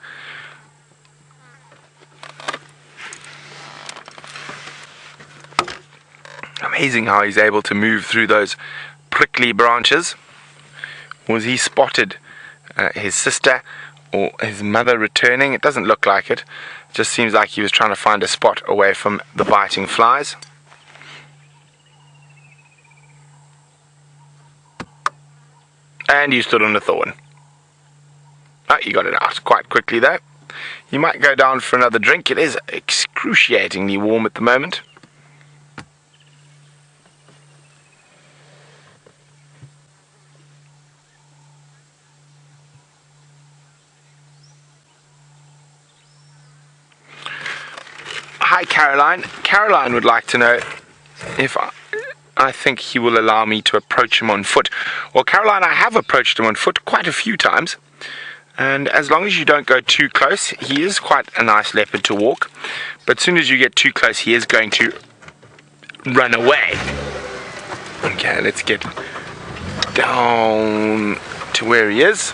Amazing how he's able to move through those prickly branches. Was he spotted his sister or his mother returning? It doesn't look like it. It just seems like he was trying to find a spot away from the biting flies. And you stood on the thorn. Oh, you got it out quite quickly though. You might go down for another drink. It is excruciatingly warm at the moment. Hi, Caroline. Caroline would like to know if I think he will allow me to approach him on foot. Well, Caroline, I have approached him on foot quite a few times. And as long as you don't go too close, he is quite a nice leopard to walk. But as soon as you get too close, he is going to run away. Okay, let's get down to where he is.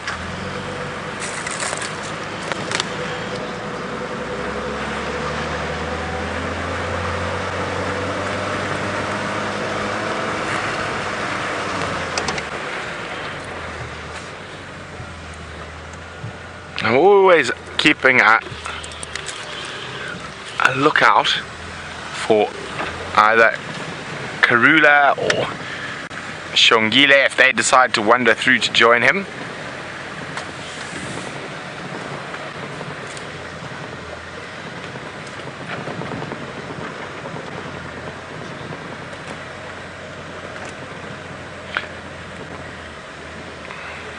I'm always keeping a lookout for either Karula or Shongile if they decide to wander through to join him.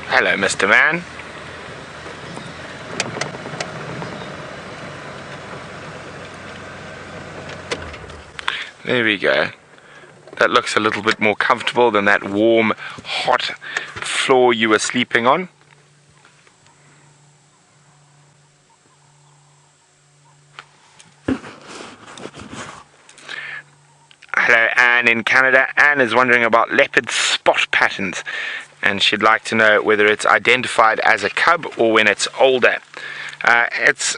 Hello, Mr. Man. There we go. That looks a little bit more comfortable than that warm, hot floor you were sleeping on. Hello, Anne in Canada. Anne is wondering about leopard spot patterns, and she'd like to know whether it's identified as a cub or when it's older. It's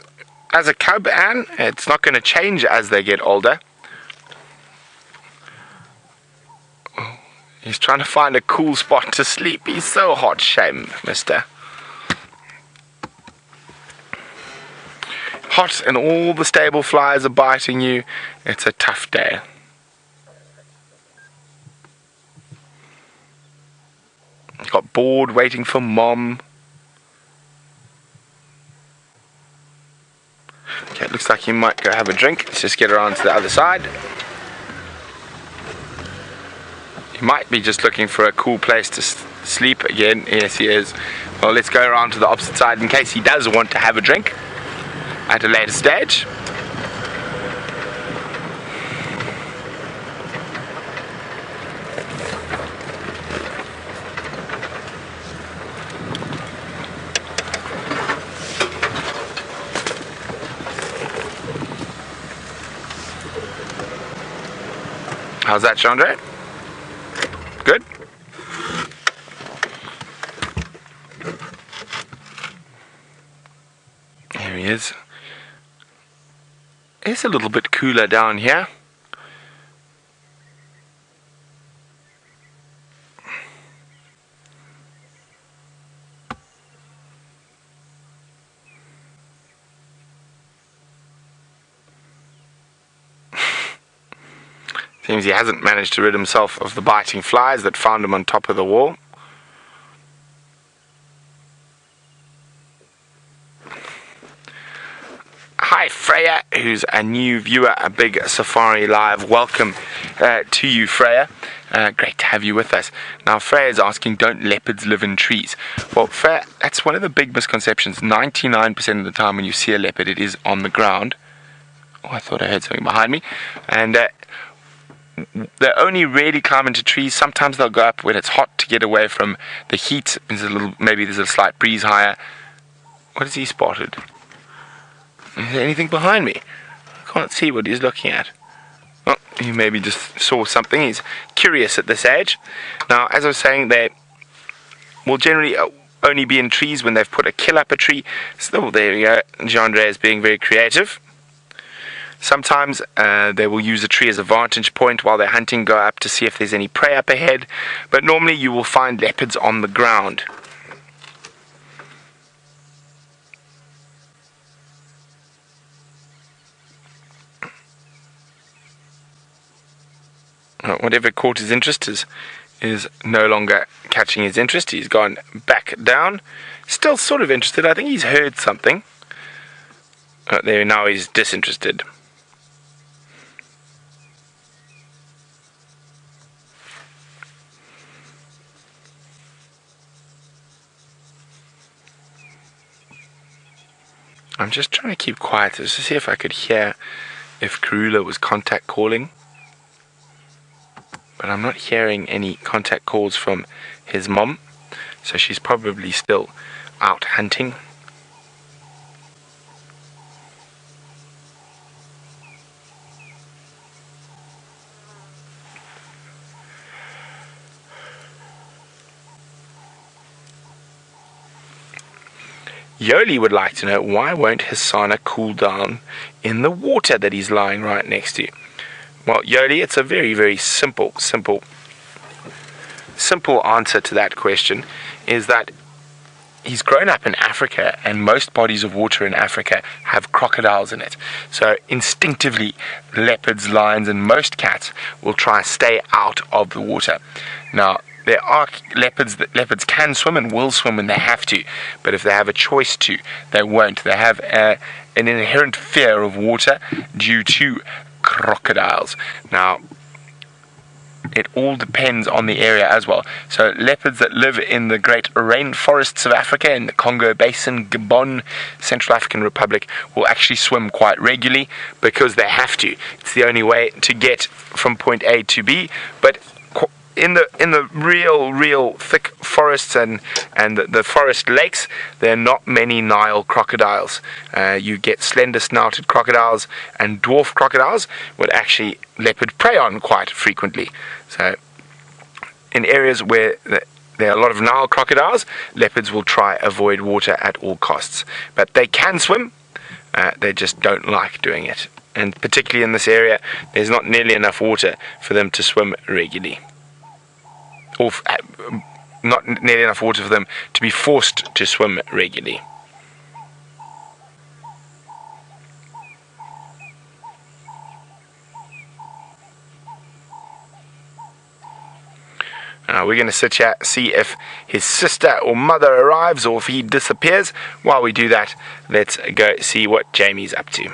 as a cub, Anne. It's not going to change as they get older. He's trying to find a cool spot to sleep. He's so hot, shame, mister. Hot and all the stable flies are biting you. It's a tough day. Got bored waiting for Mom. Okay, it looks like he might go have a drink. Let's just get around to the other side. He might be just looking for a cool place to sleep again. Yes, he is. Well, let's go around to the opposite side in case he does want to have a drink at a later stage. How's that, Chandra? Good? Here he is. It's a little bit cooler down here. Seems he hasn't managed to rid himself of the biting flies that found him on top of the wall. Hi Freya, who's a new viewer, a big Safari Live. Welcome to you, Freya. Great to have you with us. Now Freya is asking, don't leopards live in trees? Well, Freya, that's one of the big misconceptions. 99% of the time when you see a leopard, it is on the ground. Oh, I thought I heard something behind me. And they only really climb into trees. Sometimes they'll go up when it's hot to get away from the heat. Maybe there's a slight breeze higher. What has he spotted? Is there anything behind me? I can't see what he's looking at. Oh, he maybe just saw something. He's curious at this age. Now, as I was saying, they will generally only be in trees when they've put a kill up a tree. So there you go. Jean-Andre is being very creative. Sometimes they will use a tree as a vantage point while they're hunting, go up to see if there's any prey up ahead. But normally you will find leopards on the ground. Whatever caught his interest is no longer catching his interest. He's gone back down. Still sort of interested. I think he's heard something. There, now he's disinterested. I'm just trying to keep quiet just to see if I could hear if Karula was contact calling, but I'm not hearing any contact calls from his mom, so she's probably still out hunting. Yoli would like to know, why won't Hosana cool down in the water that he's lying right next to? Well, Yoli, it's a very, very simple answer to that question, is that he's grown up in Africa, and most bodies of water in Africa have crocodiles in it. So instinctively, leopards, lions, and most cats will try to stay out of the water. Now, there are leopards can swim and will swim when they have to, but if they have a choice to, they won't. They have an inherent fear of water due to crocodiles. Now, it all depends on the area as well. So leopards that live in the great rainforests of Africa, in the Congo Basin, Gabon, Central African Republic, will actually swim quite regularly because they have to. It's the only way to get from point A to B. But in the real thick forests and the forest lakes, there are not many Nile crocodiles. You get slender snouted crocodiles and dwarf crocodiles, what actually leopard prey on quite frequently. So in areas where there are a lot of Nile crocodiles, leopards will try avoid water at all costs. But they can swim, they just don't like doing it. And particularly in this area, there's not nearly enough water for them to swim regularly. Or not nearly enough water for them to be forced to swim regularly. Now we're going to sit here, see if his sister or mother arrives or if he disappears. While we do that, let's go see what Jamie's up to.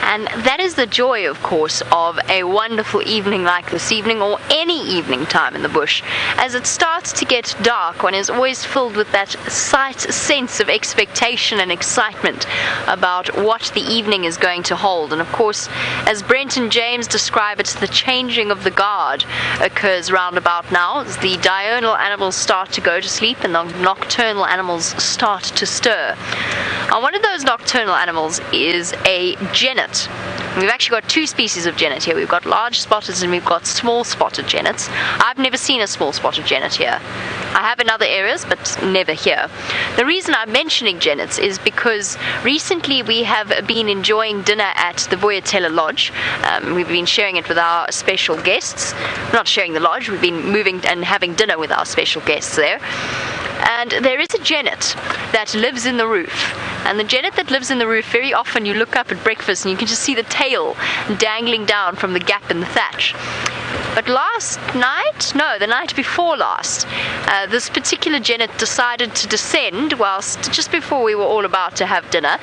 And that is the joy, of course, of a wonderful evening like this evening, or any evening time in the bush. As it starts to get dark, one is always filled with that sense of expectation and excitement about what the evening is going to hold. And of course, as Brent and James describe it, the changing of the guard occurs round about now, as the diurnal animals start to go to sleep and the nocturnal animals start to stir. Now, one of those nocturnal animals is a genet. We've actually got two species of genet here. We've got large spotted and we've got small spotted genets. I've never seen a small spotted genet here. I have in other areas, but never here. The reason I'm mentioning genets is because recently we have been enjoying dinner at the Voyatella Lodge. We've been sharing it with our special guests. Not sharing the lodge, we've been moving and having dinner with our special guests there. And there is a genet that lives in the roof. And the genet that lives in the roof, very often you look up at breakfast and you can just see the tail dangling down from the gap in the thatch. But the night before last, this particular genet decided to descend whilst just before we were all about to have dinner,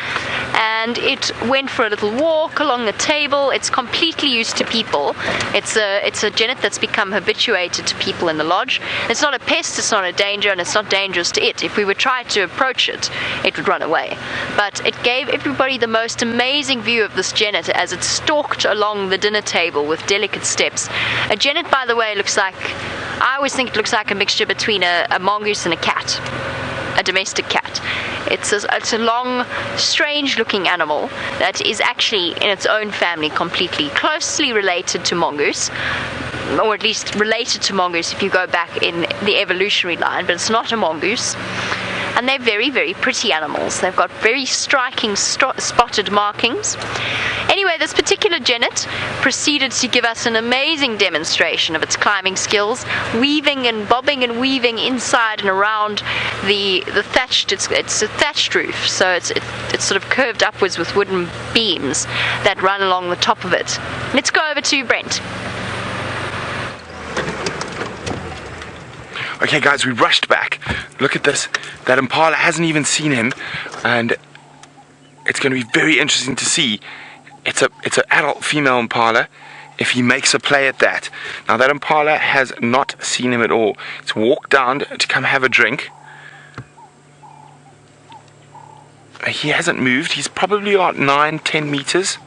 and it went for a little walk along the table. It's completely used to people. It's a genet that's become habituated to people in the lodge. It's not a pest, it's not a danger, and it's not dangerous to it. If we would try to approach it, it would run away. But it gave everybody the most amazing view of this genet as it stalked along the dinner table with delicate steps. A genet, by the way, I always think it looks like a mixture between a mongoose and a cat, a domestic cat. It's a long, strange-looking animal that is actually in its own family completely closely related to mongoose, or at least related to mongoose if you go back in the evolutionary line, but it's not a mongoose. And they're very, very pretty animals. They've got very striking spotted markings. Anyway, this particular genet proceeded to give us an amazing demonstration of its climbing skills, weaving and bobbing and weaving inside and around the thatched. It's a thatched roof, so it's sort of curved upwards with wooden beams that run along the top of it. Let's go over to Brent. Okay guys, we rushed back. Look at this. That impala hasn't even seen him, and it's going to be very interesting to see. It's an adult female impala if he makes a play at that. Now that impala has not seen him at all. It's walked down to come have a drink. He hasn't moved. He's probably about 9-10 meters.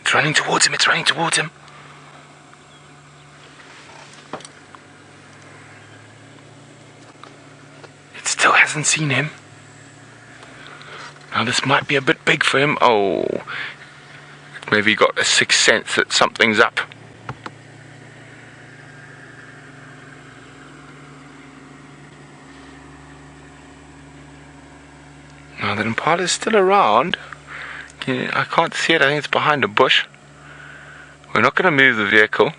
It's running towards him. It's running towards him. It still hasn't seen him. Now this might be a bit big for him. Oh, maybe he got a sixth sense that something's up. Now that impala is still around. I can't see it. I think it's behind a bush. We're not going to move the vehicle.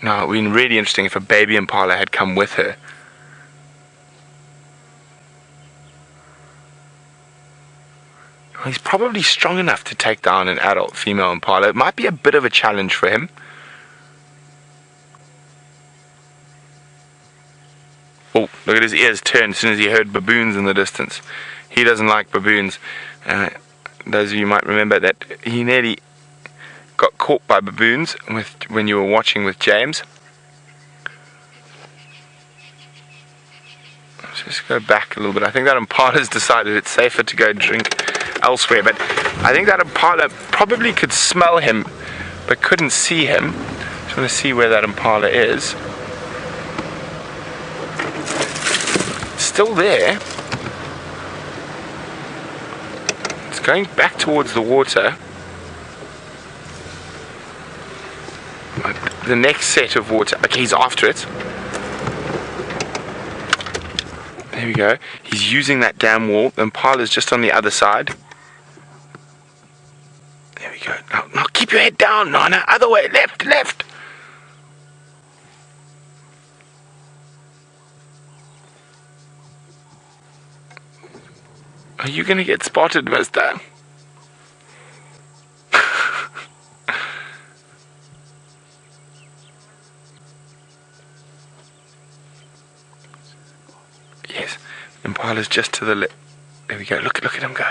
Now, it would be really interesting if a baby impala had come with her. He's probably strong enough to take down an adult female impala. It might be a bit of a challenge for him. Oh, look at his ears turn as soon as he heard baboons in the distance. He doesn't like baboons. Those of you might remember that he nearly got caught by baboons when you were watching with James. Let's just go back a little bit. I think that impala's decided it's safer to go drink elsewhere, but I think that impala probably could smell him but couldn't see him. Just want to see where that impala is. Still there. It's going back towards the water. The next set of water. Okay, he's after it. There we go. He's using that dam wall. The impala's just on the other side. There we go. Now keep your head down, Nana. Other way. Left, left. Are you going to get spotted, mister? Yes, impala's just to the left. There we go. Look at him go.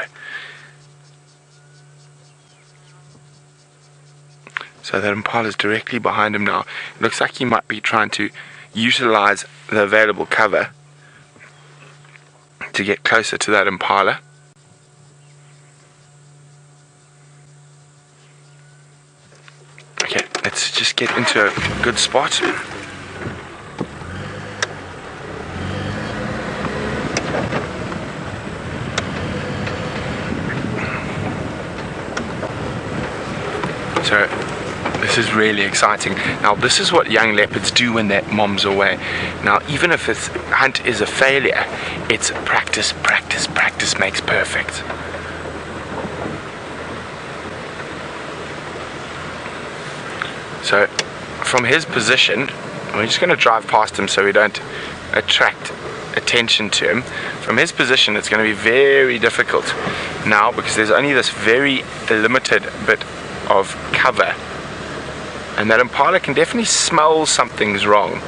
So that impala's directly behind him now. It looks like he might be trying to utilize the available cover to get closer to that impala. Okay, let's just get into a good spot. So this is really exciting. Now this is what young leopards do when their mom's away. Now even if its hunt is a failure, it's practice, practice, practice makes perfect. So from his position, we're just going to drive past him so we don't attract attention to him. From his position it's going to be very difficult now because there's only this very limited bit of cover, and that impala can definitely smell something's wrong.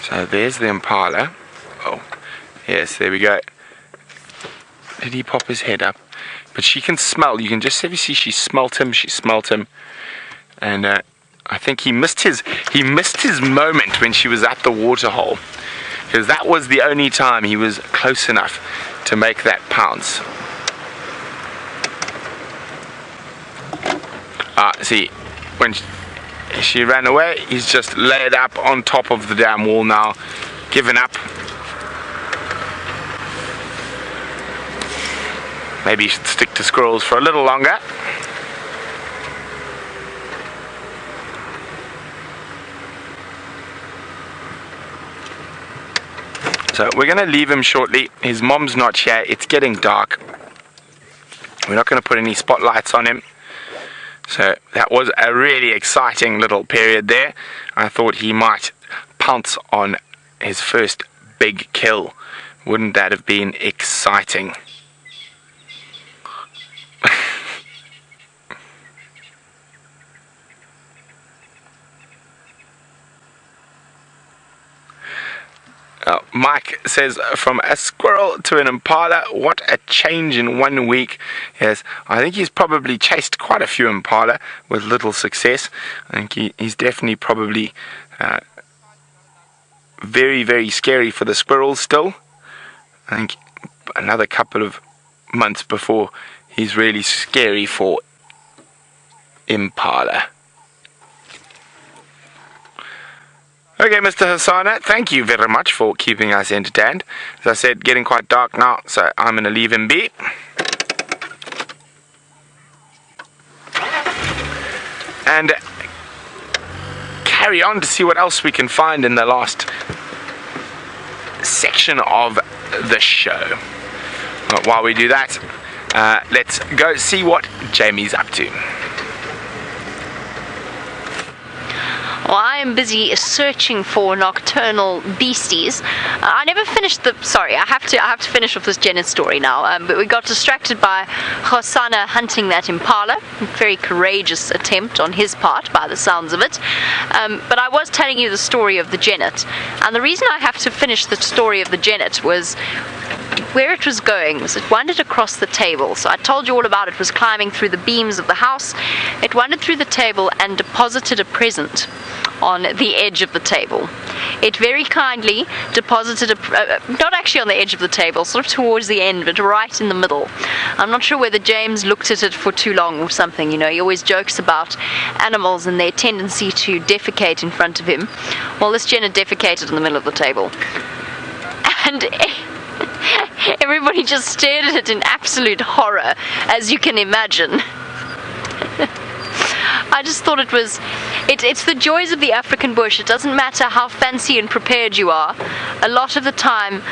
So there's the impala. Oh yes, there we go. Did he pop his head up? But she can smell. You can just see she smelt him, and I think he missed his moment when she was at the water hole, because that was the only time he was close enough to make that pounce. See, when she ran away, he's just laid up on top of the dam wall now, given up. Maybe you should stick to squirrels for a little longer. So we're going to leave him shortly. His mom's not here. It's getting dark. We're not going to put any spotlights on him. So that was a really exciting little period there. I thought he might pounce on his first big kill. Wouldn't that have been exciting? Mike says, from a squirrel to an impala, what a change in 1 week. Yes, I think he's probably chased quite a few impala with little success. I think he's definitely probably very, very scary for the squirrels still. I think another couple of months before he's really scary for impala. Okay, Mr. Hosana, thank you very much for keeping us entertained. As I said, getting quite dark now, so I'm going to leave him be. And carry on to see what else we can find in the last section of the show. But while we do that, let's go see what Jamie's up to. Well, I am busy searching for nocturnal beasties. I never finished sorry, I have to finish off this Janet story now. But we got distracted by Hosana hunting that impala. A very courageous attempt on his part, by the sounds of it. But I was telling you the story of the Janet. And the reason I have to finish the story of the Janet was where it was going was it wandered across the table. So I told you all about it. Was climbing through the beams of the house. It wandered through the table and deposited a present on the edge of the table. It very kindly deposited not actually on the edge of the table, sort of towards the end, but right in the middle. I'm not sure whether James looked at it for too long or something. You know, he always jokes about animals and their tendency to defecate in front of him. Well, this Jenna defecated in the middle of the table. And everybody just stared at it in absolute horror, as you can imagine. I just thought it's the joys of the African bush. It doesn't matter how fancy and prepared you are. A lot of the time,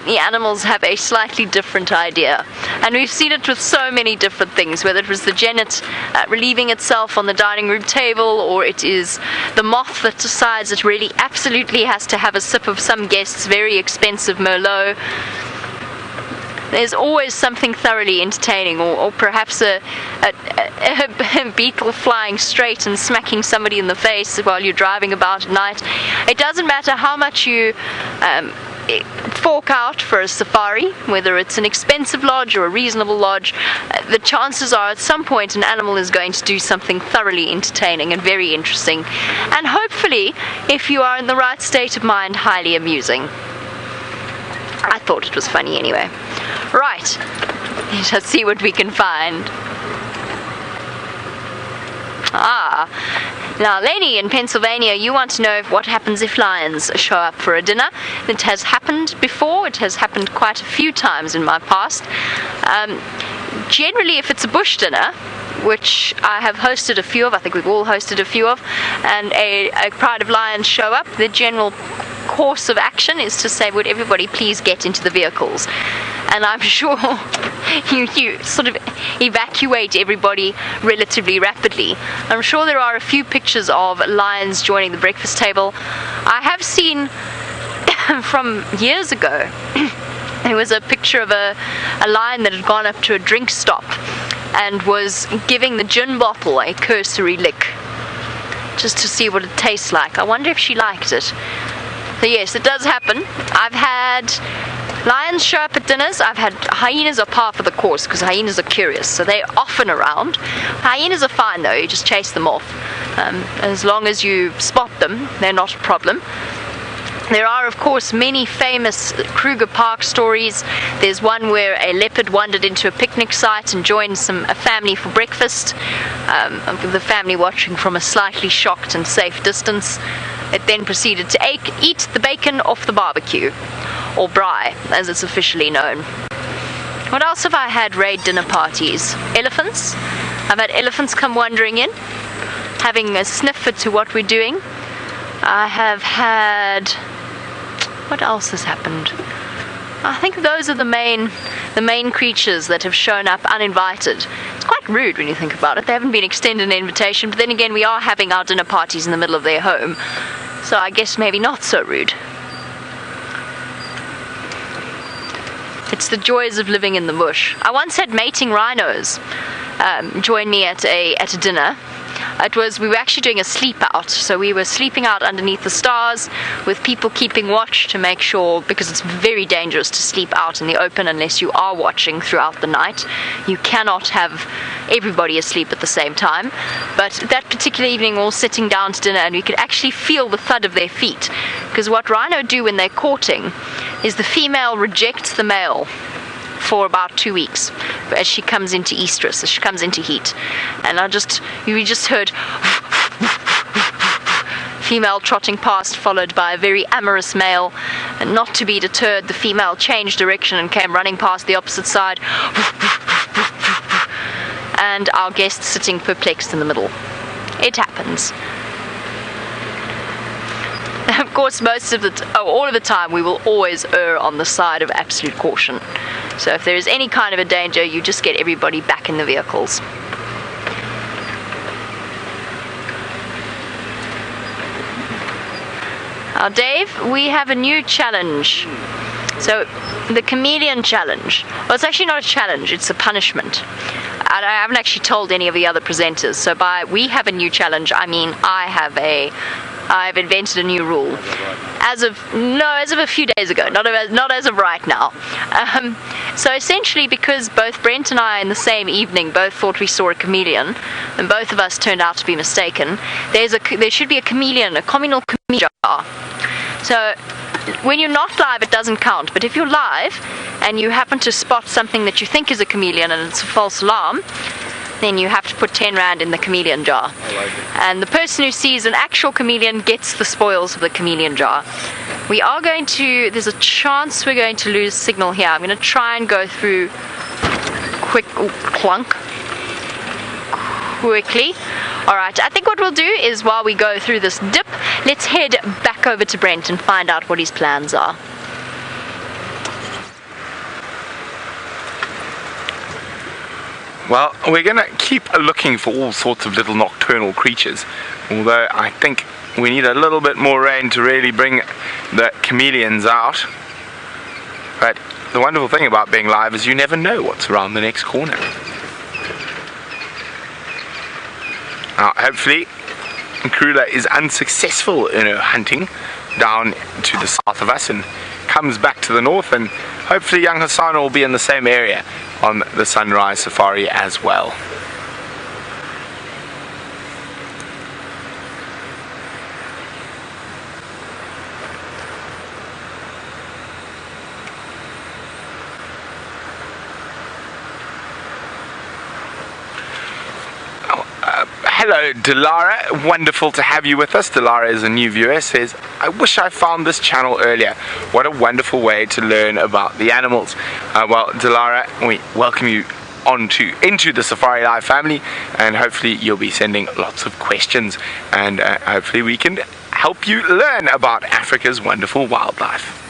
the animals have a slightly different idea. And we've seen it with so many different things, whether it was the genet relieving itself on the dining room table, or it is the moth that decides it really absolutely has to have a sip of some guest's very expensive Merlot. There's always something thoroughly entertaining, or perhaps a beetle flying straight and smacking somebody in the face while you're driving about at night. It doesn't matter how much you fork out for a safari, whether it's an expensive lodge or a reasonable lodge, the chances are at some point an animal is going to do something thoroughly entertaining and very interesting, and hopefully, if you are in the right state of mind, highly amusing. I thought it was funny anyway. Right, let's see what we can find. Now Lenny in Pennsylvania, you want to know what happens if lions show up for a dinner. It has happened before. It has happened quite a few times in my past. Generally, if it's a bush dinner, which I have hosted a few of, I think we've all hosted a few of, and a pride of lions show up, the general course of action is to say, would everybody please get into the vehicles? And I'm sure you sort of evacuate everybody relatively rapidly. I'm sure there are a few pictures of lions joining the breakfast table. I have seen from years ago, there was a picture of a lion that had gone up to a drink stop and was giving the gin bottle a cursory lick just to see what it tastes like. I wonder if she liked it. So yes, it does happen. I've had lions show up at dinners. I've had hyenas are par for the course because hyenas are curious, so they're often around. Hyenas are fine though, you just chase them off. As long as you spot them, they're not a problem. There are, of course, many famous Kruger Park stories. There's one where a leopard wandered into a picnic site and joined a family for breakfast. The family watching from a slightly shocked and safe distance. It then proceeded to eat the bacon off the barbecue, or braai, as it's officially known. What else have I had raid dinner parties? Elephants. I've had elephants come wandering in, having a sniff to what we're doing. I have had... what else has happened? I think those are the main creatures that have shown up uninvited. It's quite rude when you think about it. They haven't been extended an invitation, but then again, we are having our dinner parties in the middle of their home, so I guess maybe not so rude. It's the joys of living in the bush. I once had mating rhinos join me at a dinner. we were actually doing a sleep out. So we were sleeping out underneath the stars with people keeping watch to make sure, because it's very dangerous to sleep out in the open unless you are watching throughout the night. You cannot have everybody asleep at the same time. But that particular evening, we were all sitting down to dinner, and we could actually feel the thud of their feet. Because what rhino do when they're courting is the female rejects the male for about 2 weeks as she comes into estrus, as she comes into heat. And we just heard female trotting past, followed by a very amorous male. And not to be deterred, the female changed direction and came running past the opposite side. And our guest sitting perplexed in the middle. It happens. Of course, all of the time, we will always err on the side of absolute caution. So if there is any kind of a danger, you just get everybody back in the vehicles. Now, Dave, we have a new challenge. So, the chameleon challenge. Well, it's actually not a challenge, it's a punishment. And I haven't actually told any of the other presenters. So by we have a new challenge, I mean I've invented a new rule. As of a few days ago, not as of right now. So essentially, because both Brent and I in the same evening both thought we saw a chameleon, and both of us turned out to be mistaken, there should be a communal chameleon jar. So when you're not live, it doesn't count. But if you're live and you happen to spot something that you think is a chameleon and it's a false alarm, then you have to put 10 rand in the chameleon jar. And the person who sees an actual chameleon gets the spoils of the chameleon jar. There's a chance we're going to lose signal here. I'm going to try and go through quickly. Alright, I think what we'll do is while we go through this dip, let's head back over to Brent and find out what his plans are. Well, we're going to keep looking for all sorts of little nocturnal creatures, although I think we need a little bit more rain to really bring the chameleons out. But the wonderful thing about being live is you never know what's around the next corner. Now, hopefully, Krula is unsuccessful in her hunting down to the south of us and comes back to the north, and hopefully young Hosana will be in the same area on the sunrise safari as well. Hello Delara, wonderful to have you with us. Delara is a new viewer, says, I wish I found this channel earlier. What a wonderful way to learn about the animals. Well, Delara, we welcome you into the Safari Live family, and hopefully you'll be sending lots of questions, and hopefully we can help you learn about Africa's wonderful wildlife.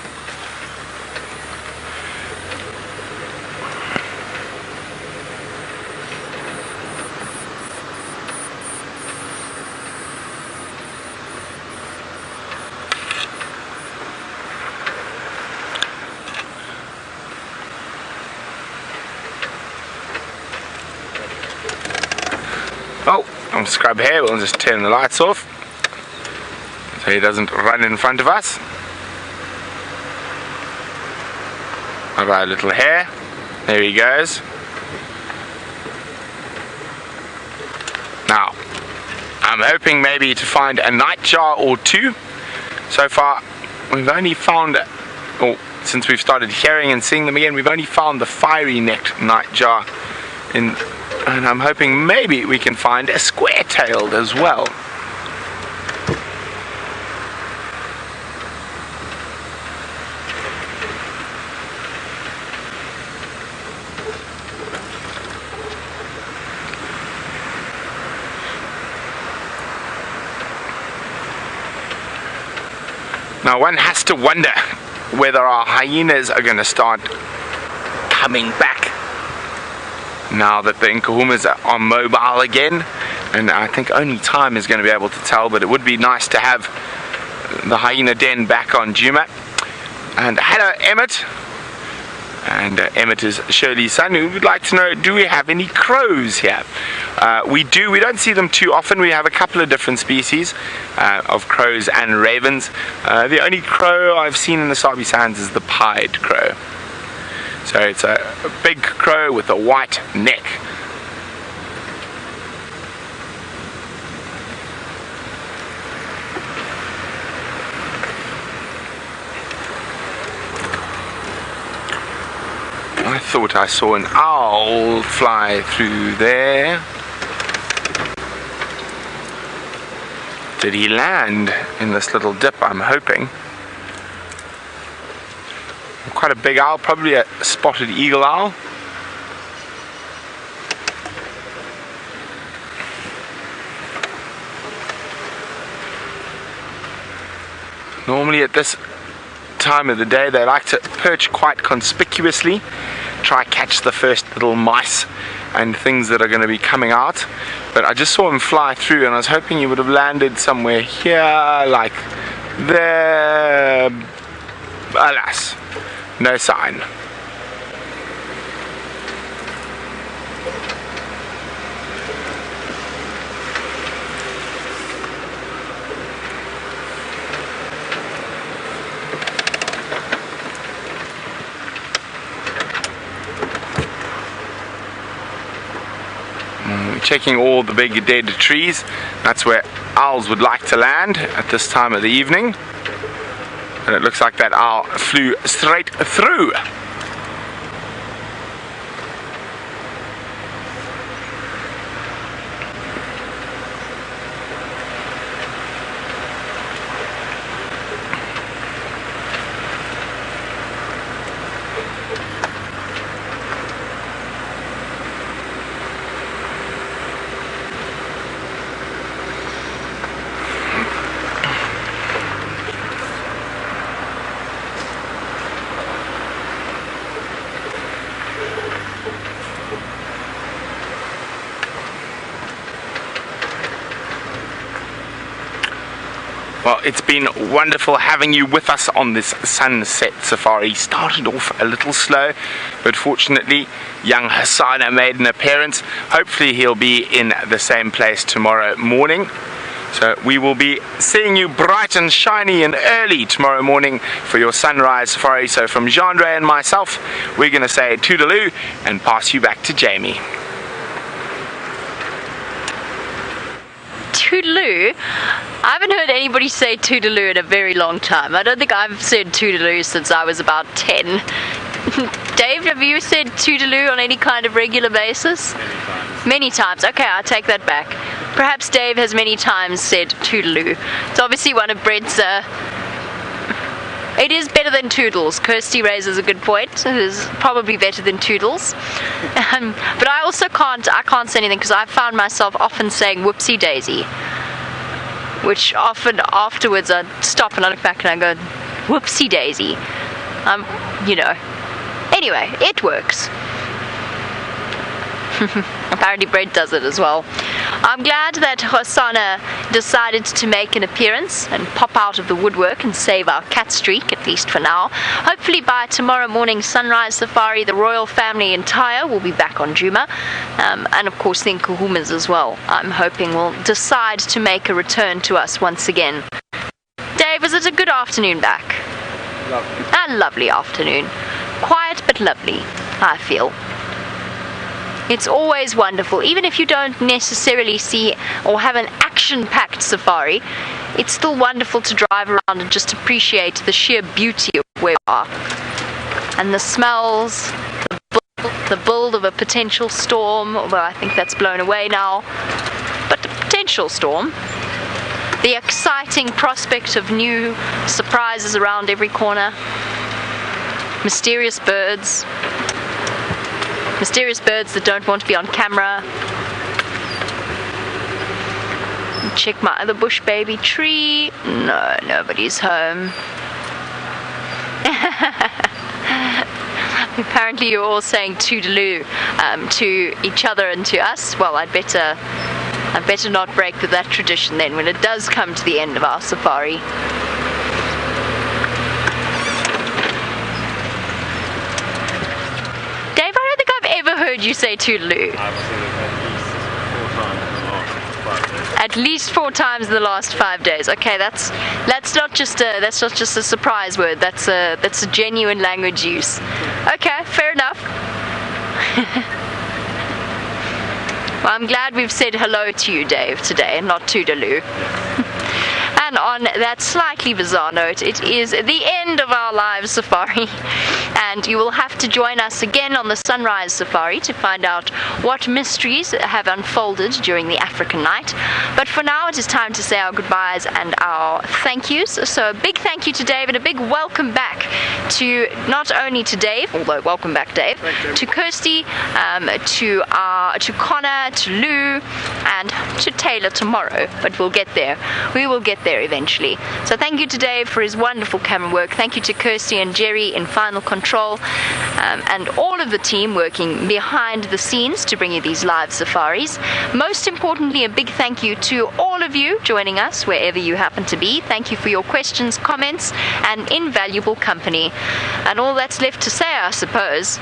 Oh, I'm scrub here, we'll just turn the lights off so he doesn't run in front of us. Have our little hair. There he goes. Now, I'm hoping maybe to find a nightjar or two. So far, we've only found, since we've started hearing and seeing them again, we've only found the fiery-necked nightjar and I'm hoping maybe we can find a square-tailed as well. Now one has to wonder whether our hyenas are going to start coming back now that the Nkuhumas are mobile again, and I think only time is going to be able to tell, but it would be nice to have the hyena den back on Djuma. And hello Emmett, and Emmett is Shirley's son, who would like to know, do we have any crows here? We don't see them too often. We have a couple of different species of crows and ravens. The only crow I've seen in the Sabi Sands is the pied crow. So it's a big crow with a white neck. I thought I saw an owl fly through there. Did he land in this little dip? I'm hoping. Quite a big owl, probably a spotted eagle owl. Normally at this time of the day they like to perch quite conspicuously, try catch the first little mice and things that are going to be coming out. But I just saw him fly through and I was hoping he would have landed somewhere here, like there. Alas, no sign. Checking all the big dead trees. That's where owls would like to land at this time of the evening. And it looks like that owl flew straight through. Well, it's been wonderful having you with us on this sunset safari. Started off a little slow, but fortunately young Hosana made an appearance. Hopefully he'll be in the same place tomorrow morning. So we will be seeing you bright and shiny and early tomorrow morning for your sunrise safari. So from Jean-Dre and myself, we're going to say toodaloo and pass you back to Jamie. Toodaloo? I haven't heard anybody say toodaloo in a very long time. I don't think I've said toodaloo since I was about 10. Dave, have you said toodaloo on any kind of regular basis? Many times. Many times. Okay, I'll take that back. Perhaps Dave has many times said toodaloo. It's obviously one of Brett's... It is better than Toodles. Kirsty raises a good point. It is probably better than Toodles. But I also can't say anything because I found myself often saying whoopsie daisy. Which often afterwards I stop and I look back and I go, whoopsie daisy. You know. Anyway, it works. Apparently Brett does it as well. I'm glad that Hosana decided to make an appearance and pop out of the woodwork and save our cat streak, at least for now. Hopefully by tomorrow morning sunrise safari, the royal family entire will be back on Djuma. And of course the Nkuhumas as well, I'm hoping will decide to make a return to us once again. Dave, was it a good afternoon back? Lovely. A lovely afternoon. Quiet but lovely, I feel. It's always wonderful, even if you don't necessarily see or have an action-packed safari, it's still wonderful to drive around and just appreciate the sheer beauty of where we are. And the smells, the build of a potential storm, although I think that's blown away now, but the potential storm, the exciting prospect of new surprises around every corner, mysterious birds that don't want to be on camera. Check my other bush baby tree. No, nobody's home. Apparently you're all saying toodaloo to each other and to us. Well, I'd better not break with that tradition then when it does come to the end of our safari. Dave, I don't think I've ever heard you say toodaloo. Absolutely. At least 4 At least 4 times in the last 5 days. Okay, that's not just a surprise word. That's a genuine language use. Okay, fair enough. Well, I'm glad we've said hello to you, Dave, today, and not toodaloo. And on that slightly bizarre note, it is the end of our live safari, and you will have to join us again on the sunrise safari to find out what mysteries have unfolded during the African night. But for now, it is time to say our goodbyes and our thank yous. So a big thank you to Dave, and a big welcome back to not only to Dave, although welcome back, Dave, to Kirsty, to Connor, to Lou, and to Taylor tomorrow. But we'll get there. We will get there eventually. So thank you to Dave for his wonderful camera work. Thank you to Kirsty and Jerry in Final Control, and all of the team working behind the scenes to bring you these live safaris. Most importantly, a big thank you to all of you joining us wherever you happen to be. Thank you for your questions, comments, and invaluable company. And all that's left to say, I suppose,